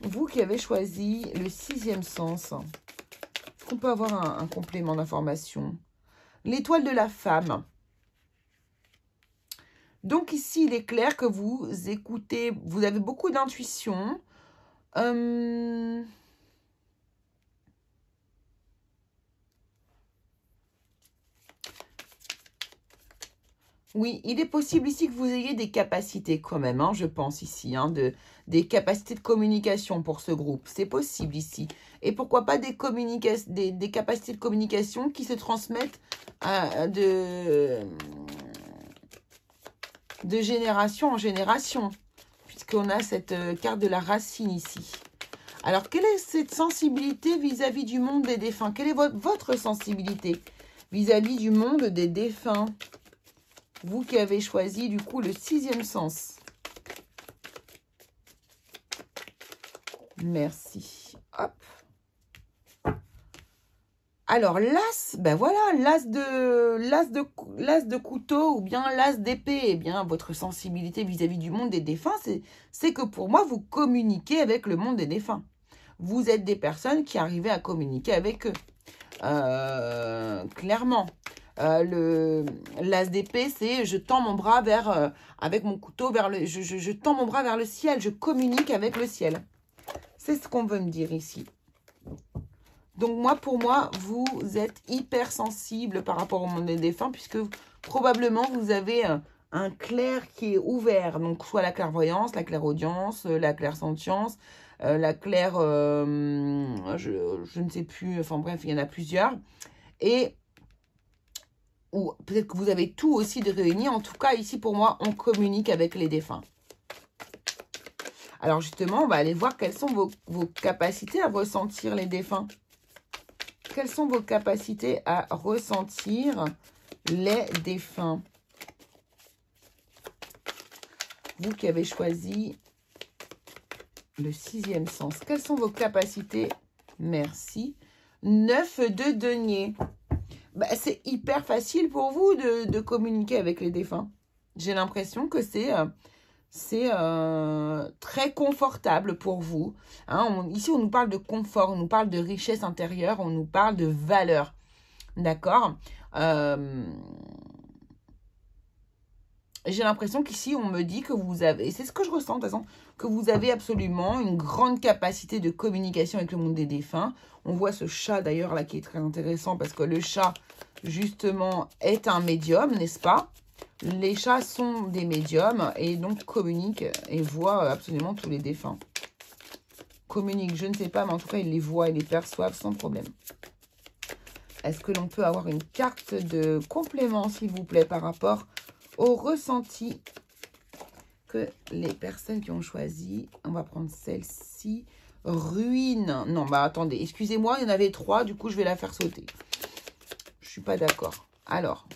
Vous qui avez choisi le 6e sens. Est-ce qu'on peut avoir un complément d'information? L'étoile de la femme. Donc ici, il est clair que vous écoutez, vous avez beaucoup d'intuition. Oui, il est possible ici que vous ayez des capacités quand même, hein, je pense ici, hein, des capacités de communication pour ce groupe. C'est possible ici. Et pourquoi pas des capacités de communication qui se transmettent de génération en génération, puisqu'on a cette carte de la racine ici. Alors, quelle est cette sensibilité vis-à-vis du monde des défunts? Quelle est votre sensibilité vis-à-vis du monde des défunts? Vous qui avez choisi, du coup, le 6e sens. Merci. Hop. Alors, l'as, ben voilà, l'as de couteau ou bien l'as d'épée. Eh bien, votre sensibilité vis-à-vis du monde des défunts, c'est que pour moi, vous communiquez avec le monde des défunts. Vous êtes des personnes qui arrivez à communiquer avec eux. Clairement. L'as d'épée, c'est je tends mon bras vers, avec mon couteau vers le, je tends mon bras vers le ciel, je communique avec le ciel. C'est ce qu'on veut me dire ici. Donc moi, pour moi, vous êtes hyper sensible par rapport au monde des défunts, puisque probablement vous avez un clair qui est ouvert, donc soit la clairvoyance, la clairaudience, la clairsentience, la claire, je ne sais plus, enfin bref, il y en a plusieurs. Et ou peut-être que vous avez tout aussi de réuni. En tout cas, ici, pour moi, on communique avec les défunts. Alors, justement, on va aller voir quelles sont vos capacités à ressentir les défunts. Quelles sont vos capacités à ressentir les défunts? Vous qui avez choisi le 6e sens. Quelles sont vos capacités? Merci. 9 de denier. C'est hyper facile pour vous de communiquer avec les défunts. J'ai l'impression que c'est très confortable pour vous. Hein, ici, on nous parle de confort, on nous parle de richesse intérieure, on nous parle de valeur. D'accord? J'ai l'impression qu'ici, on me dit que vous avez, et c'est ce que je ressens de toute façon, que vous avez absolument une grande capacité de communication avec le monde des défunts. On voit ce chat d'ailleurs là qui est très intéressant parce que le chat, justement, est un médium, n'est-ce pas? Les chats sont des médiums et donc communiquent et voient absolument tous les défunts. Communiquent, je ne sais pas, mais en tout cas, ils les voient et les perçoivent sans problème. Est-ce que l'on peut avoir une carte de complément, s'il vous plaît, par rapport au ressenti que les personnes qui ont choisi? On va prendre celle-ci. Ruine. Non, attendez, excusez-moi, il y en avait 3, du coup, je vais la faire sauter. Je suis pas d'accord. Alors,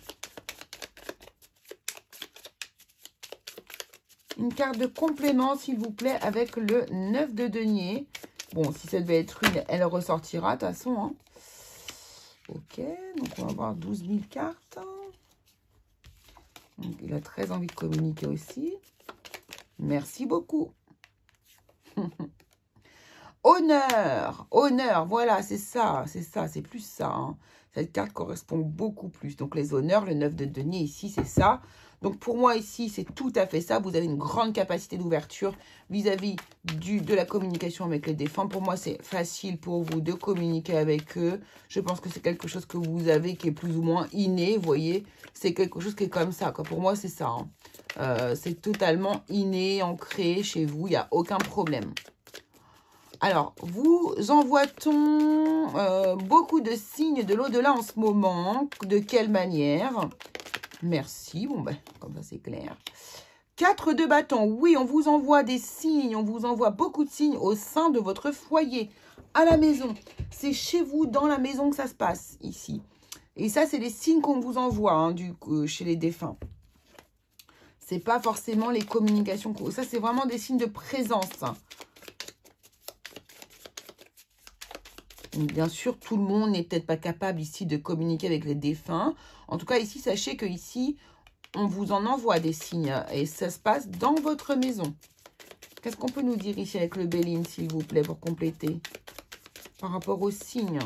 une carte de complément, s'il vous plaît, avec le 9 de denier. Bon, si ça devait être une, elle ressortira, de toute façon. Hein. Ok, donc on va avoir 12 000 cartes. Donc, il a très envie de communiquer aussi. Merci beaucoup. Au honneur. Honneur, voilà, c'est ça, c'est plus ça. Hein. Cette carte correspond beaucoup plus. Donc, les honneurs, le 9 de denier ici, c'est ça. Donc, pour moi, ici, c'est tout à fait ça. Vous avez une grande capacité d'ouverture vis-à-vis de la communication avec les défunts. Pour moi, c'est facile pour vous de communiquer avec eux. Je pense que c'est quelque chose que vous avez qui est plus ou moins inné, vous voyez. C'est quelque chose qui est comme ça, quoi. Pour moi, c'est ça. Hein. C'est totalement inné, ancré chez vous. Il n'y a aucun problème. Alors, vous envoie-t-on beaucoup de signes de l'au-delà en ce moment? De quelle manière? Merci. Bon, ben, comme ça, c'est clair. 4 de bâton. Oui, on vous envoie des signes. On vous envoie beaucoup de signes au sein de votre foyer, à la maison. C'est chez vous, dans la maison que ça se passe, ici. Et ça, c'est les signes qu'on vous envoie hein, chez les défunts. C'est pas forcément les communications. Ça, c'est vraiment des signes de présence. Bien sûr, tout le monde n'est peut-être pas capable ici de communiquer avec les défunts. En tout cas, ici, sachez que ici, on vous en envoie des signes. Et ça se passe dans votre maison. Qu'est-ce qu'on peut nous dire ici avec le Béline, s'il vous plaît, pour compléter? Par rapport aux signes.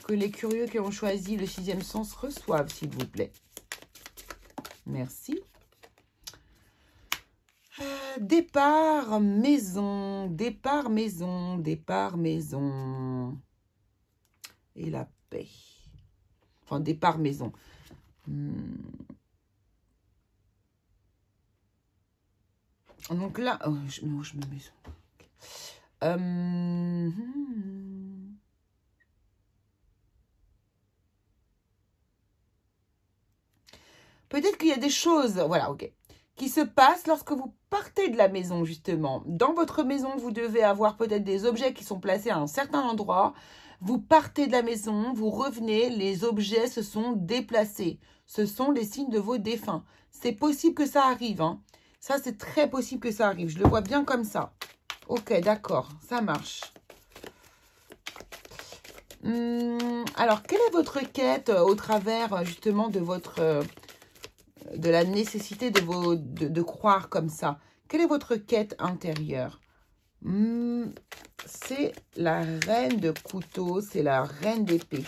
Que les curieux qui ont choisi le 6e sens reçoivent, s'il vous plaît. Merci. Départ maison, départ maison, départ maison. Et la paix. Enfin, départ maison. Donc là, oh, je me mets. Peut-être qu'il y a des choses, voilà, ok, qui se passent lorsque vous partez de la maison, justement. Dans votre maison, vous devez avoir peut-être des objets qui sont placés à un certain endroit. Vous partez de la maison, vous revenez, les objets se sont déplacés. Ce sont les signes de vos défunts. C'est possible que ça arrive, hein. Ça, c'est très possible que ça arrive. Je le vois bien comme ça. Ok, d'accord, ça marche. Alors, quelle est votre quête au travers, justement, de votre... de la nécessité de croire comme ça? Quelle est votre quête intérieure? C'est la reine de couteau, c'est la reine d'épée.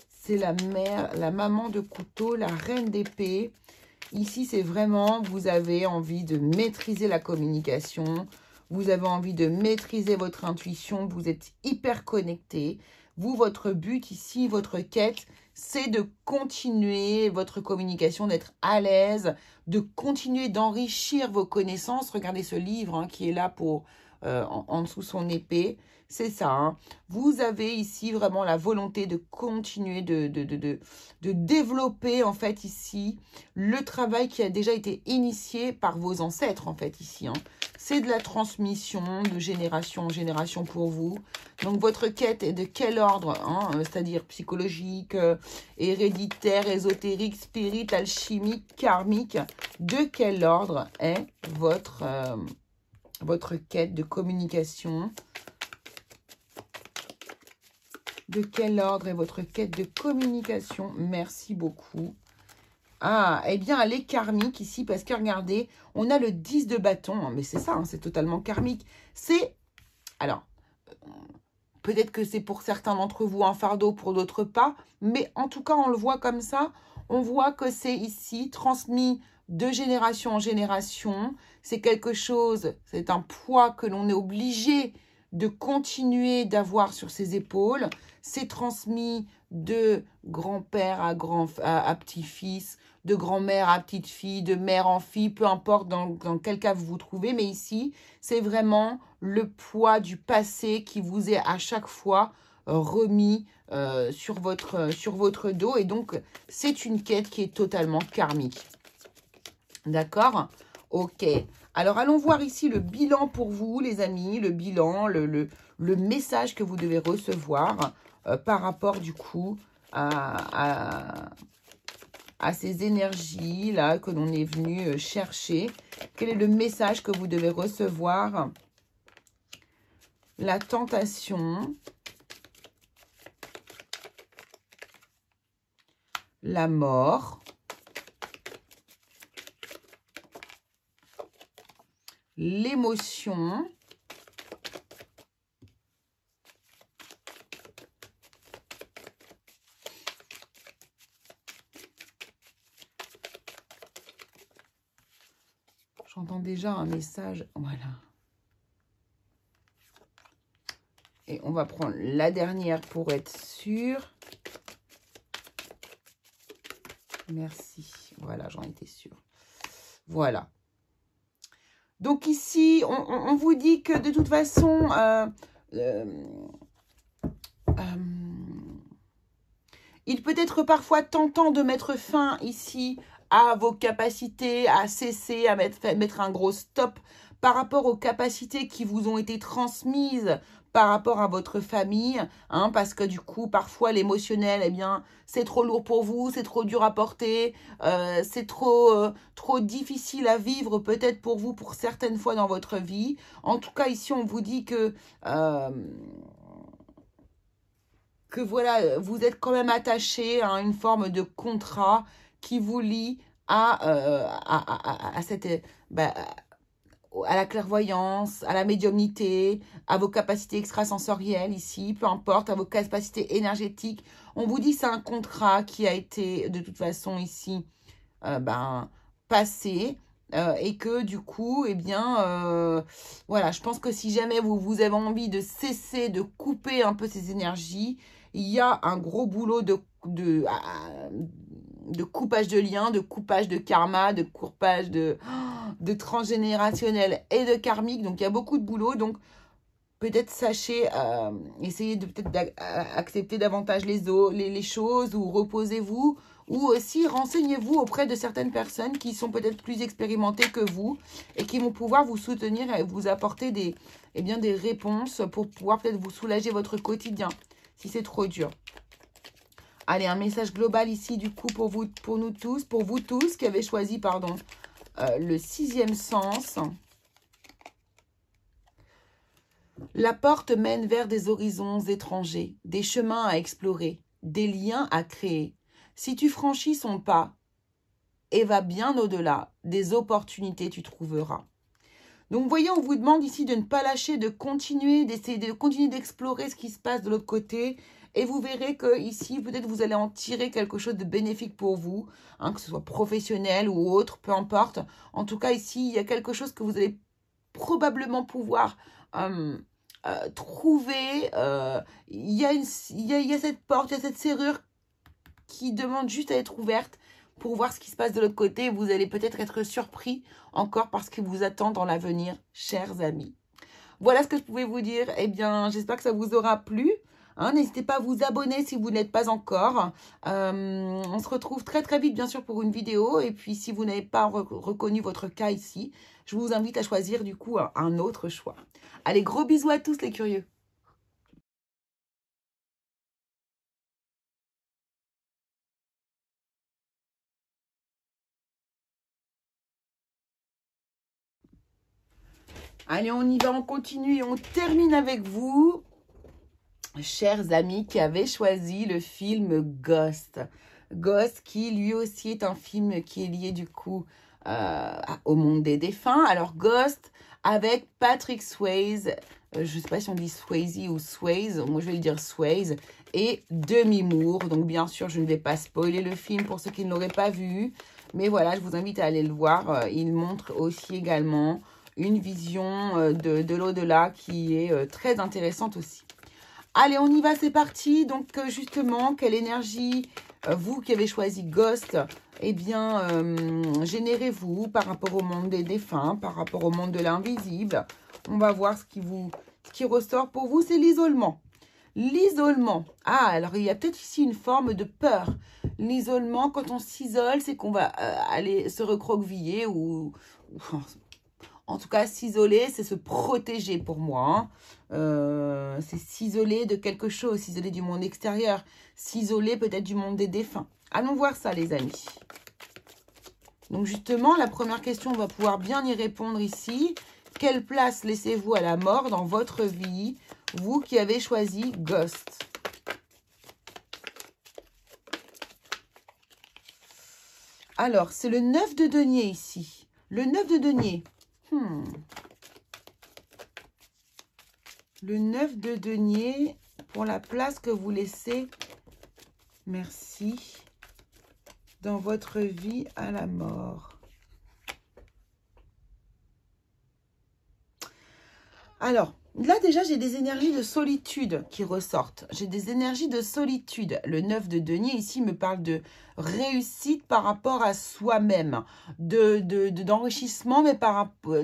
C'est la mère, la maman de couteau, la reine d'épée. Ici, c'est vraiment, vous avez envie de maîtriser la communication. Vous avez envie de maîtriser votre intuition. Vous êtes hyper connecté. Vous, votre but ici, votre quête, c'est de continuer votre communication, d'être à l'aise, de continuer d'enrichir vos connaissances. Regardez ce livre hein, qui est là pour en dessous son épée. C'est ça. Hein. Vous avez ici vraiment la volonté de continuer de développer en fait ici le travail qui a déjà été initié par vos ancêtres en fait ici. Hein. C'est de la transmission de génération en génération pour vous. Donc, votre quête est de quel ordre hein, c'est-à-dire psychologique, héréditaire, ésotérique, spirit, alchimique, karmique. De quel ordre est votre quête de communication? De quel ordre est votre quête de communication? Merci beaucoup. Ah, eh bien, elle est karmique ici parce que, regardez, on a le 10 de bâton. Mais c'est ça, hein, c'est totalement karmique. C'est... Alors, peut-être que c'est pour certains d'entre vous un fardeau, pour d'autres pas. Mais en tout cas, on le voit comme ça. On voit que c'est ici transmis de génération en génération. C'est quelque chose, c'est un poids que l'on est obligé de continuer d'avoir sur ses épaules. C'est transmis de grand-père à petit-fils, de grand-mère à petite-fille, de mère en fille, peu importe dans quel cas vous vous trouvez. Mais ici, c'est vraiment le poids du passé qui vous est à chaque fois remis sur votre dos. Et donc, c'est une quête qui est totalement karmique. D'accord? Ok. Alors, allons voir ici le bilan pour vous, les amis. Le bilan, le message que vous devez recevoir par rapport, du coup, à ces énergies-là que l'on est venu chercher. Quel est le message que vous devez recevoir? La tentation. La mort. L'émotion. J'entends déjà un message. Voilà. Et on va prendre la dernière pour être sûr. Merci. Voilà, j'en étais sûre. Voilà. Donc ici, on vous dit que de toute façon, il peut être parfois tentant de mettre fin ici à vos capacités, à cesser, à mettre un gros stop par rapport aux capacités qui vous ont été transmises par rapport à votre famille, hein, parce que du coup, parfois, l'émotionnel, eh bien, c'est trop lourd pour vous, c'est trop dur à porter, c'est trop difficile à vivre peut-être pour vous, pour certaines fois dans votre vie. En tout cas, ici, on vous dit que voilà, vous êtes quand même attaché à une forme de contrat qui vous lie à cette... à la clairvoyance, à la médiumnité, à vos capacités extrasensorielles ici, peu importe, à vos capacités énergétiques. On vous dit que c'est un contrat qui a été de toute façon ici passé et que du coup, eh bien, voilà, je pense que si jamais vous avez envie de cesser, de couper un peu ces énergies, il y a un gros boulot de coupage de liens, de coupage de karma, de coupage de transgénérationnel et de karmique. Donc, il y a beaucoup de boulot. Donc, peut-être sachez, essayez de peut-être accepter davantage les choses ou reposez-vous. Ou aussi, renseignez-vous auprès de certaines personnes qui sont peut-être plus expérimentées que vous et qui vont pouvoir vous soutenir et vous apporter des réponses pour pouvoir peut-être vous soulager votre quotidien si c'est trop dur. Allez, un message global ici, du coup, pour vous tous qui avez choisi, pardon, le 6e sens. La porte mène vers des horizons étrangers, des chemins à explorer, des liens à créer. Si tu franchis son pas et vas bien au-delà, des opportunités tu trouveras. Donc, vous voyez, on vous demande ici de ne pas lâcher, de continuer, d'essayer de continuer d'explorer ce qui se passe de l'autre côté. Et vous verrez que ici, peut-être vous allez en tirer quelque chose de bénéfique pour vous, hein, que ce soit professionnel ou autre, peu importe. En tout cas, ici, il y a quelque chose que vous allez probablement pouvoir trouver. Il y a cette porte, il y a cette serrure qui demande juste à être ouverte pour voir ce qui se passe de l'autre côté. Vous allez peut-être être surpris encore par ce qui vous attend dans l'avenir, chers amis. Voilà ce que je pouvais vous dire. Eh bien, j'espère que ça vous aura plu. Hein, n'hésitez pas à vous abonner si vous n'êtes pas encore. On se retrouve très très vite, bien sûr, pour une vidéo. Et puis, si vous n'avez pas reconnu votre cas ici, je vous invite à choisir du coup un autre choix. Allez, gros bisous à tous les curieux. Allez, on y va, on continue et on termine avec vous, chers amis, qui avaient choisi le film Ghost. Ghost, qui lui aussi est un film qui est lié du coup au monde des défunts. Alors Ghost avec Patrick Swayze, je ne sais pas si on dit Swayze ou Swayze, moi je vais le dire Swayze, et Demi Moore. Donc bien sûr, je ne vais pas spoiler le film pour ceux qui ne l'auraient pas vu, mais voilà, je vous invite à aller le voir. Il montre aussi également une vision de l'au-delà qui est très intéressante aussi. Allez, on y va, c'est parti. Donc, justement, quelle énergie, vous qui avez choisi Ghost, eh bien, générez-vous par rapport au monde des défunts, par rapport au monde de l'invisible. On va voir ce qui ressort pour vous, c'est l'isolement. L'isolement. Ah, alors il y a peut-être ici une forme de peur. L'isolement, quand on s'isole, c'est qu'on va aller se recroqueviller ou en tout cas, s'isoler, c'est se protéger pour moi. Hein. C'est s'isoler de quelque chose, s'isoler du monde extérieur, s'isoler peut-être du monde des défunts. Allons voir ça, les amis. Donc justement, la première question, on va pouvoir bien y répondre ici. Quelle place laissez-vous à la mort dans votre vie, vous qui avez choisi Ghost? Alors, c'est le 9 de denier ici. Le 9 de denier. Le 9 de denier pour la place que vous laissez, merci, dans votre vie à la mort. Alors, là déjà, j'ai des énergies de solitude qui ressortent. J'ai des énergies de solitude. Le 9 de denier ici me parle de réussite par rapport à soi-même, d'enrichissement, mais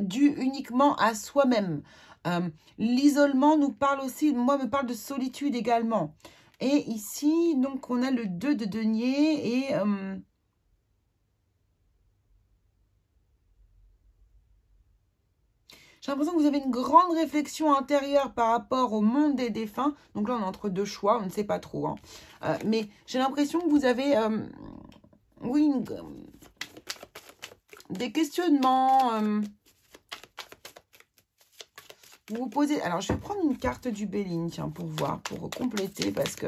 dû uniquement à soi-même. L'isolement nous parle aussi, moi, me parle de solitude également. Et ici, donc, on a le 2 de denier et... j'ai l'impression que vous avez une grande réflexion intérieure par rapport au monde des défunts. Donc là, on est entre deux choix, on ne sait pas trop. Hein. Mais j'ai l'impression que vous avez, oui, des questionnements. Vous vous posez... Alors, je vais prendre une carte du Béline, tiens, pour voir, pour compléter, parce que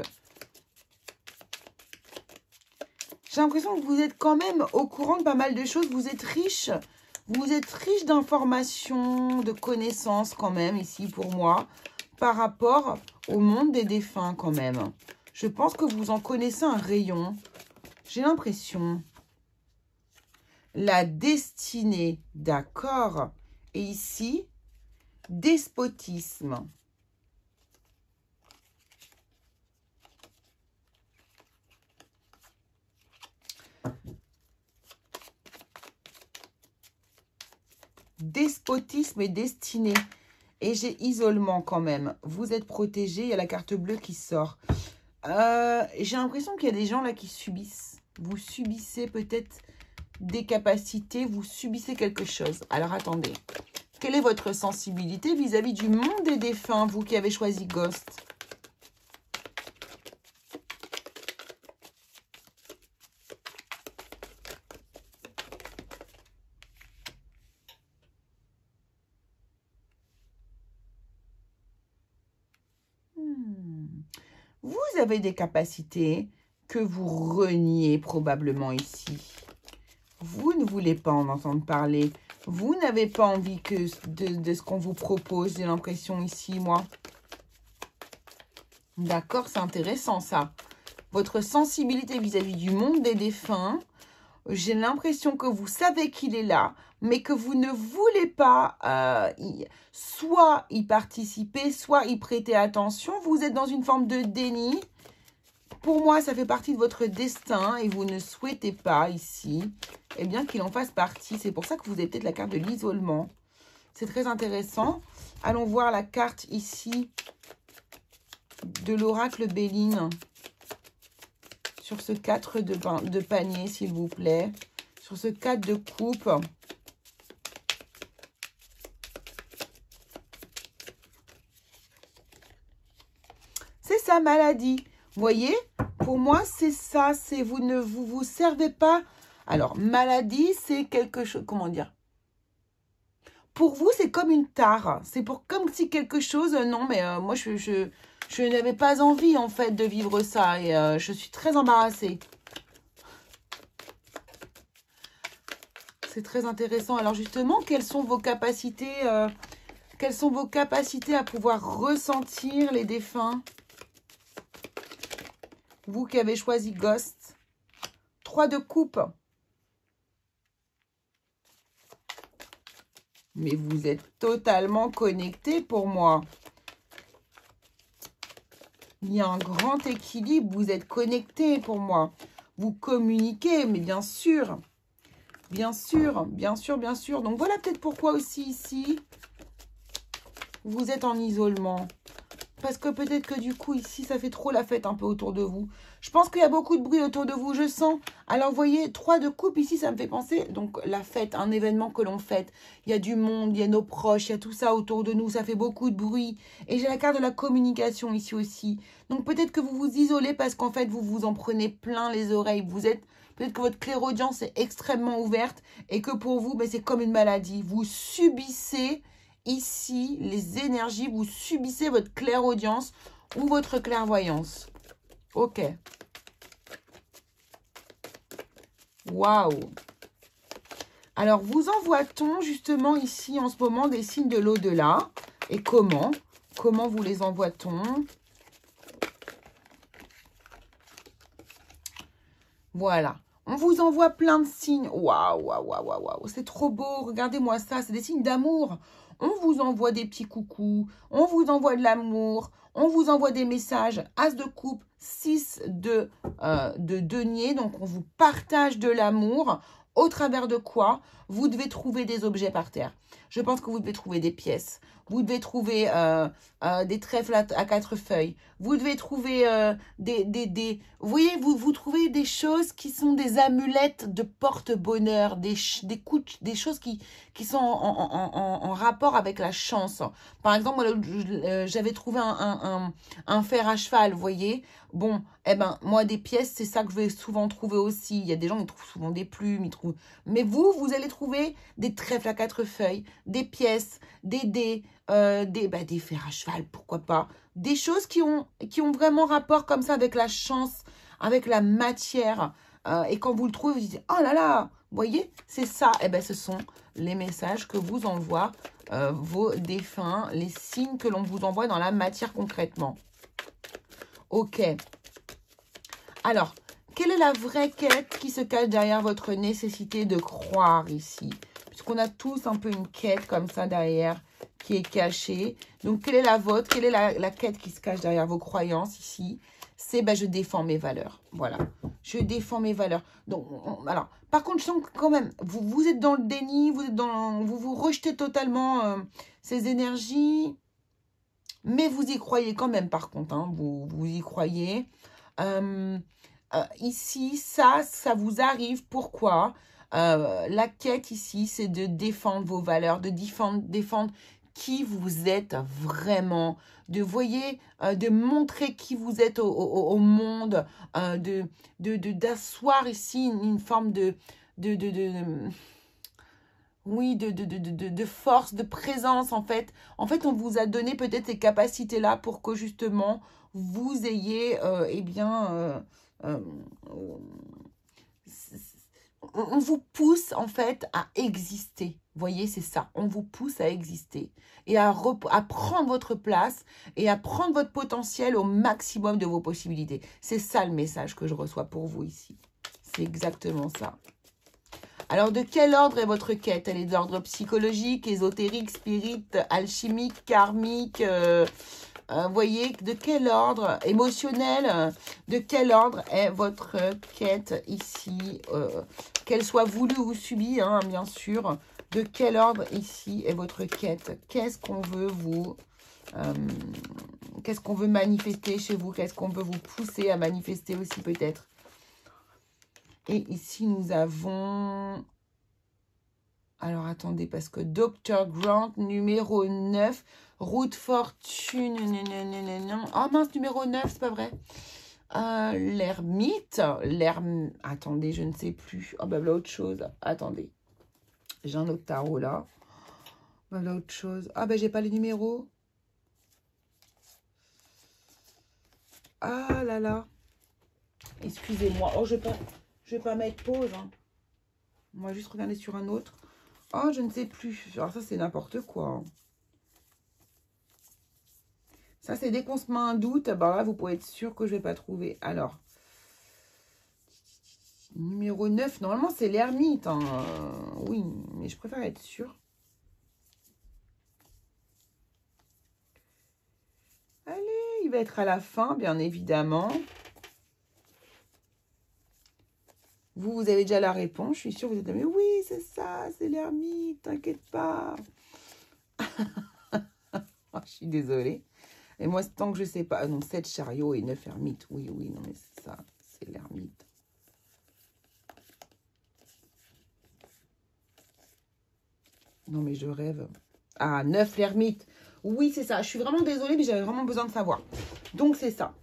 j'ai l'impression que vous êtes quand même au courant de pas mal de choses. Vous êtes riche. Vous êtes riche d'informations, de connaissances quand même, ici pour moi, par rapport au monde des défunts quand même. Je pense que vous en connaissez un rayon. J'ai l'impression. La destinée, d'accord. Et ici, despotisme. Despotisme et destinée. Et j'ai isolement quand même. Vous êtes protégé. Il y a la carte bleue qui sort. J'ai l'impression qu'il y a des gens là qui subissent. Vous subissez peut-être des capacités. Vous subissez quelque chose. Alors attendez. Quelle est votre sensibilité vis-à-vis du monde des défunts, vous qui avez choisi Ghost? Vous avez des capacités que vous reniez probablement ici. Vous ne voulez pas en entendre parler. Vous n'avez pas envie de ce qu'on vous propose, j'ai l'impression ici, moi. D'accord, c'est intéressant ça. Votre sensibilité vis-à-vis du monde des défunts, j'ai l'impression que vous savez qu'il est là, mais que vous ne voulez pas soit y participer, soit y prêter attention. Vous êtes dans une forme de déni. Pour moi, ça fait partie de votre destin et vous ne souhaitez pas ici, eh bien, qu'il en fasse partie. C'est pour ça que vous avez peut-être la carte de l'isolement. C'est très intéressant. Allons voir la carte ici de l'oracle Béline. Sur ce 4 de panier, s'il vous plaît. Sur ce 4 de coupe. C'est ça, maladie. Vous voyez, pour moi, c'est ça. C'est vous ne vous servez pas. Alors, maladie, c'est quelque chose... Comment dire? Pour vous, c'est comme une tare. C'est comme si quelque chose... non, mais moi, je n'avais pas envie, en fait, de vivre ça. Et je suis très embarrassée. C'est très intéressant. Alors, justement, quelles sont vos capacités à pouvoir ressentir les défunts? Vous qui avez choisi Ghost. 3 de coupe. Mais vous êtes totalement connecté pour moi. Il y a un grand équilibre. Vous êtes connecté pour moi. Vous communiquez, mais bien sûr. Bien sûr, bien sûr, bien sûr. Donc voilà peut-être pourquoi aussi ici, vous êtes en isolement. Parce que peut-être que du coup, ici, ça fait trop la fête un peu autour de vous. Je pense qu'il y a beaucoup de bruit autour de vous, je sens. Alors, vous voyez, 3 de coupe, ici, ça me fait penser, donc la fête, un événement que l'on fête. Il y a du monde, il y a nos proches, il y a tout ça autour de nous, ça fait beaucoup de bruit. Et j'ai la carte de la communication ici aussi. Donc, peut-être que vous vous isolez parce qu'en fait, vous vous en prenez plein les oreilles. Peut-être que votre clairaudience est extrêmement ouverte et que pour vous, ben, c'est comme une maladie. Vous subissez... Ici, les énergies, vous subissez votre clairaudience ou votre clairvoyance. Ok. Waouh. Alors, vous envoie-t-on justement ici en ce moment des signes de l'au-delà? Et comment? Comment vous les envoie-t-on? Voilà. On vous envoie plein de signes. Waouh, waouh, waouh, waouh. C'est trop beau. Regardez-moi ça. C'est des signes d'amour. On vous envoie des petits coucous, on vous envoie de l'amour, on vous envoie des messages. As de coupe, 6 de denier. Donc, on vous partage de l'amour. Au travers de quoi vous devez trouver des objets par terre. Je pense que vous devez trouver des pièces. Vous devez trouver des trèfles à 4 feuilles. Vous devez trouver vous voyez, vous trouvez des choses qui sont des amulettes de porte-bonheur, des choses qui sont en rapport avec la chance. Par exemple, j'avais trouvé un fer à cheval, vous voyez. Bon, eh ben, moi, des pièces, c'est ça que je vais souvent trouver aussi. Il y a des gens qui trouvent souvent des plumes, mais vous allez trouver des trèfles à 4 feuilles, des pièces, des dés, des fers à cheval, pourquoi pas. Des choses qui ont vraiment rapport comme ça avec la chance, avec la matière. Et quand vous le trouvez, vous dites, oh là là, vous voyez, c'est ça. Eh ben, ce sont les messages que vous envoient vos défunts, les signes que l'on vous envoie dans la matière concrètement. Ok. Alors, quelle est la vraie quête qui se cache derrière votre nécessité de croire ici? Puisqu'on a tous un peu une quête comme ça derrière qui est cachée. Donc, quelle est la vôtre? Quelle est la quête qui se cache derrière vos croyances ici? C'est, ben, je défends mes valeurs. Voilà. Je défends mes valeurs. Donc, alors, par contre, je sens que quand même, vous êtes dans le déni, vous rejetez totalement ces énergies. Mais vous y croyez quand même, par contre. Hein, vous y croyez. Ici, ça vous arrive. Pourquoi? La quête ici, c'est de défendre vos valeurs, de défendre qui vous êtes vraiment, de montrer qui vous êtes au monde, d'asseoir ici une forme oui, de force, de présence, en fait. En fait, on vous a donné peut-être ces capacités-là pour que, justement, vous ayez, on vous pousse, en fait, à exister. Vous voyez, c'est ça. On vous pousse à exister et à prendre votre place et à prendre votre potentiel au maximum de vos possibilités. C'est ça le message que je reçois pour vous ici. C'est exactement ça. Alors, de quel ordre est votre quête? Elle est d'ordre psychologique, ésotérique, spirit, alchimique, karmique. Vous voyez, de quel ordre? Émotionnel. De quel ordre est votre quête ici? Qu'elle soit voulue ou subie, hein, bien sûr. De quel ordre ici est votre quête? Qu'est-ce qu'on veut qu'est-ce qu'on veut manifester chez vous? Qu'est-ce qu'on veut vous pousser à manifester aussi peut-être? Et ici, nous avons... Alors, attendez, parce que Dr. Grant, numéro 9, route fortune... Oh mince, numéro 9, c'est pas vrai. L'ermite. Attendez, je ne sais plus. Oh, bah, voilà autre chose. Attendez. J'ai un autre tarot, là. Voilà autre chose. Ah, ben, j'ai pas les numéros. Ah là là. Excusez-moi. Oh, je vais pas mettre pause. Hein. On va juste regarder sur un autre. Oh, je ne sais plus. Alors ça, c'est n'importe quoi. Ça, c'est dès qu'on se met un doute. Ben là, vous pouvez être sûr que je ne vais pas trouver. Alors, numéro 9. Normalement, c'est l'ermite. Hein. Oui, mais je préfère être sûre. Allez, il va être à la fin, bien évidemment. Vous avez déjà la réponse. Je suis sûre que vous êtes... Mais oui, c'est ça, c'est l'ermite. T'inquiète pas. Oh, je suis désolée. Et moi, tant que je ne sais pas... non, 7 chariots et 9 ermites. Oui, non, mais c'est ça. C'est l'ermite. Non, mais je rêve. Ah, 9 l'ermite. Oui, c'est ça. Je suis vraiment désolée, mais j'avais vraiment besoin de savoir. Donc, c'est ça.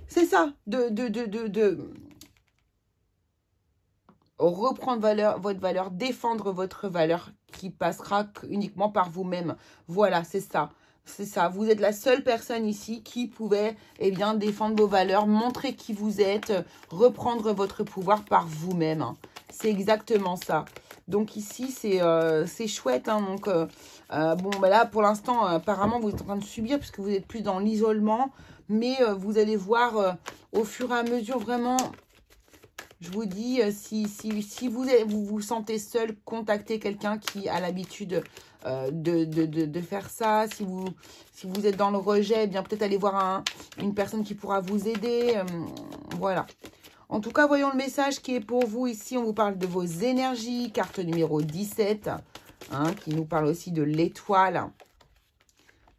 C'est ça. Reprendre votre valeur, défendre votre valeur qui passera uniquement par vous-même. Voilà, c'est ça. C'est ça. Vous êtes la seule personne ici qui pouvait défendre vos valeurs, montrer qui vous êtes, reprendre votre pouvoir par vous-même. C'est exactement ça. Donc ici, c'est chouette. Hein, donc, bon, bah là, pour l'instant, apparemment, vous êtes en train de subir puisque vous êtes plus dans l'isolement. Mais vous allez voir au fur et à mesure vraiment... Je vous dis, si vous vous sentez seul, contactez quelqu'un qui a l'habitude de faire ça. Si vous êtes dans le rejet, eh bien peut-être aller voir une personne qui pourra vous aider. Voilà. En tout cas, voyons le message qui est pour vous ici. On vous parle de vos énergies. Carte numéro 17, hein, qui nous parle aussi de l'étoile.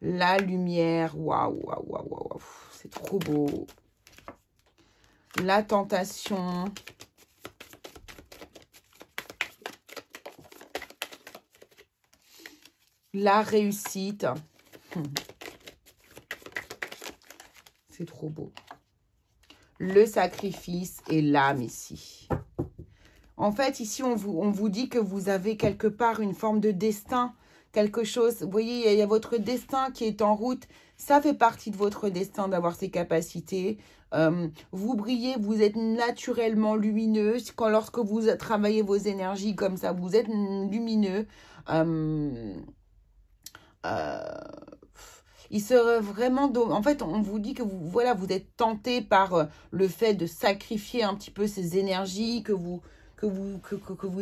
La lumière. Waouh, waouh, waouh, waouh. C'est trop beau. La tentation. La réussite. C'est trop beau. Le sacrifice et l'âme ici. En fait, ici, on vous dit que vous avez quelque part une forme de destin, quelque chose. Vous voyez, il y a votre destin qui est en route. Ça fait partie de votre destin d'avoir ces capacités. Vous brillez, vous êtes naturellement lumineux. Lorsque vous travaillez vos énergies comme ça, vous êtes lumineux. Il serait vraiment... En fait, on vous dit que vous êtes tenté par le fait de sacrifier un petit peu ces énergies que vous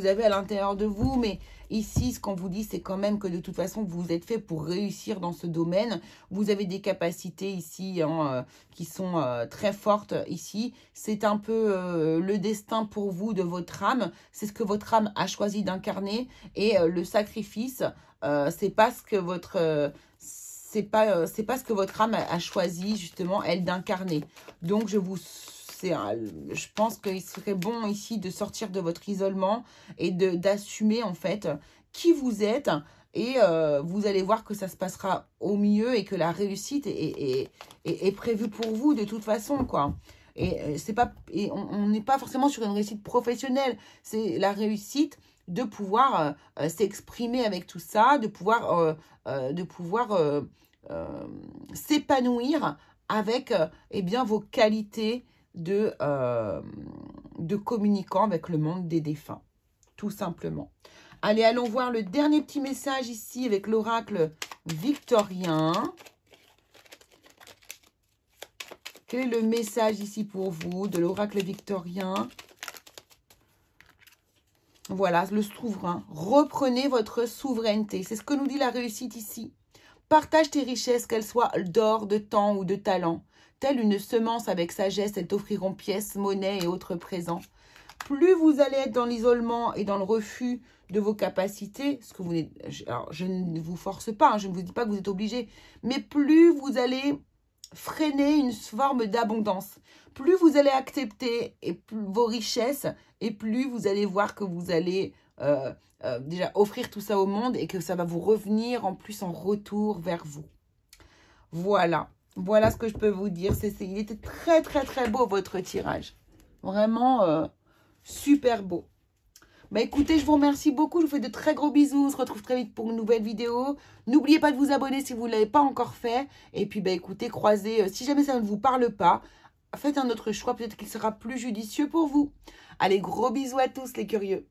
avez à l'intérieur de vous. Mais ici, ce qu'on vous dit, c'est quand même que de toute façon, vous êtes fait pour réussir dans ce domaine. Vous avez des capacités ici qui sont très fortes ici. C'est un peu le destin pour vous de votre âme. C'est ce que votre âme a choisi d'incarner. Et le sacrifice, c'est pas ce que votre... c'est pas ce que votre âme a choisi, justement, elle, d'incarner. Donc, je pense qu'il serait bon ici de sortir de votre isolement et d'assumer, en fait, qui vous êtes. Et vous allez voir que ça se passera au mieux et que la réussite est prévue pour vous de toute façon, quoi. Et on n'est pas forcément sur une réussite professionnelle. C'est la réussite de pouvoir s'exprimer avec tout ça, de pouvoir s'épanouir avec eh bien, vos qualités de communicant avec le monde des défunts, tout simplement. Allez, allons voir le dernier petit message ici avec l'oracle victorien. Quel est le message ici pour vous de l'oracle victorien? Voilà, le souverain. Reprenez votre souveraineté. C'est ce que nous dit la réussite ici. Partage tes richesses, qu'elles soient d'or, de temps ou de talent. Telle une semence avec sagesse, elles t'offriront pièces, monnaie et autres présents. Plus vous allez être dans l'isolement et dans le refus de vos capacités, ce que vous n'êtes, alors je ne vous force pas, hein, je ne vous dis pas que vous êtes obligé, mais plus vous allez freiner une forme d'abondance, plus vous allez accepter vos richesses et plus vous allez voir que vous allez déjà offrir tout ça au monde et que ça va vous revenir en plus en retour vers vous. Voilà. Voilà ce que je peux vous dire. Il était très, très, très beau, votre tirage. Vraiment super beau. Bah écoutez, je vous remercie beaucoup. Je vous fais de très gros bisous. On se retrouve très vite pour une nouvelle vidéo. N'oubliez pas de vous abonner si vous ne l'avez pas encore fait. Et puis, bah écoutez, croisez. Si jamais ça ne vous parle pas, faites un autre choix. Peut-être qu'il sera plus judicieux pour vous. Allez, gros bisous à tous les curieux.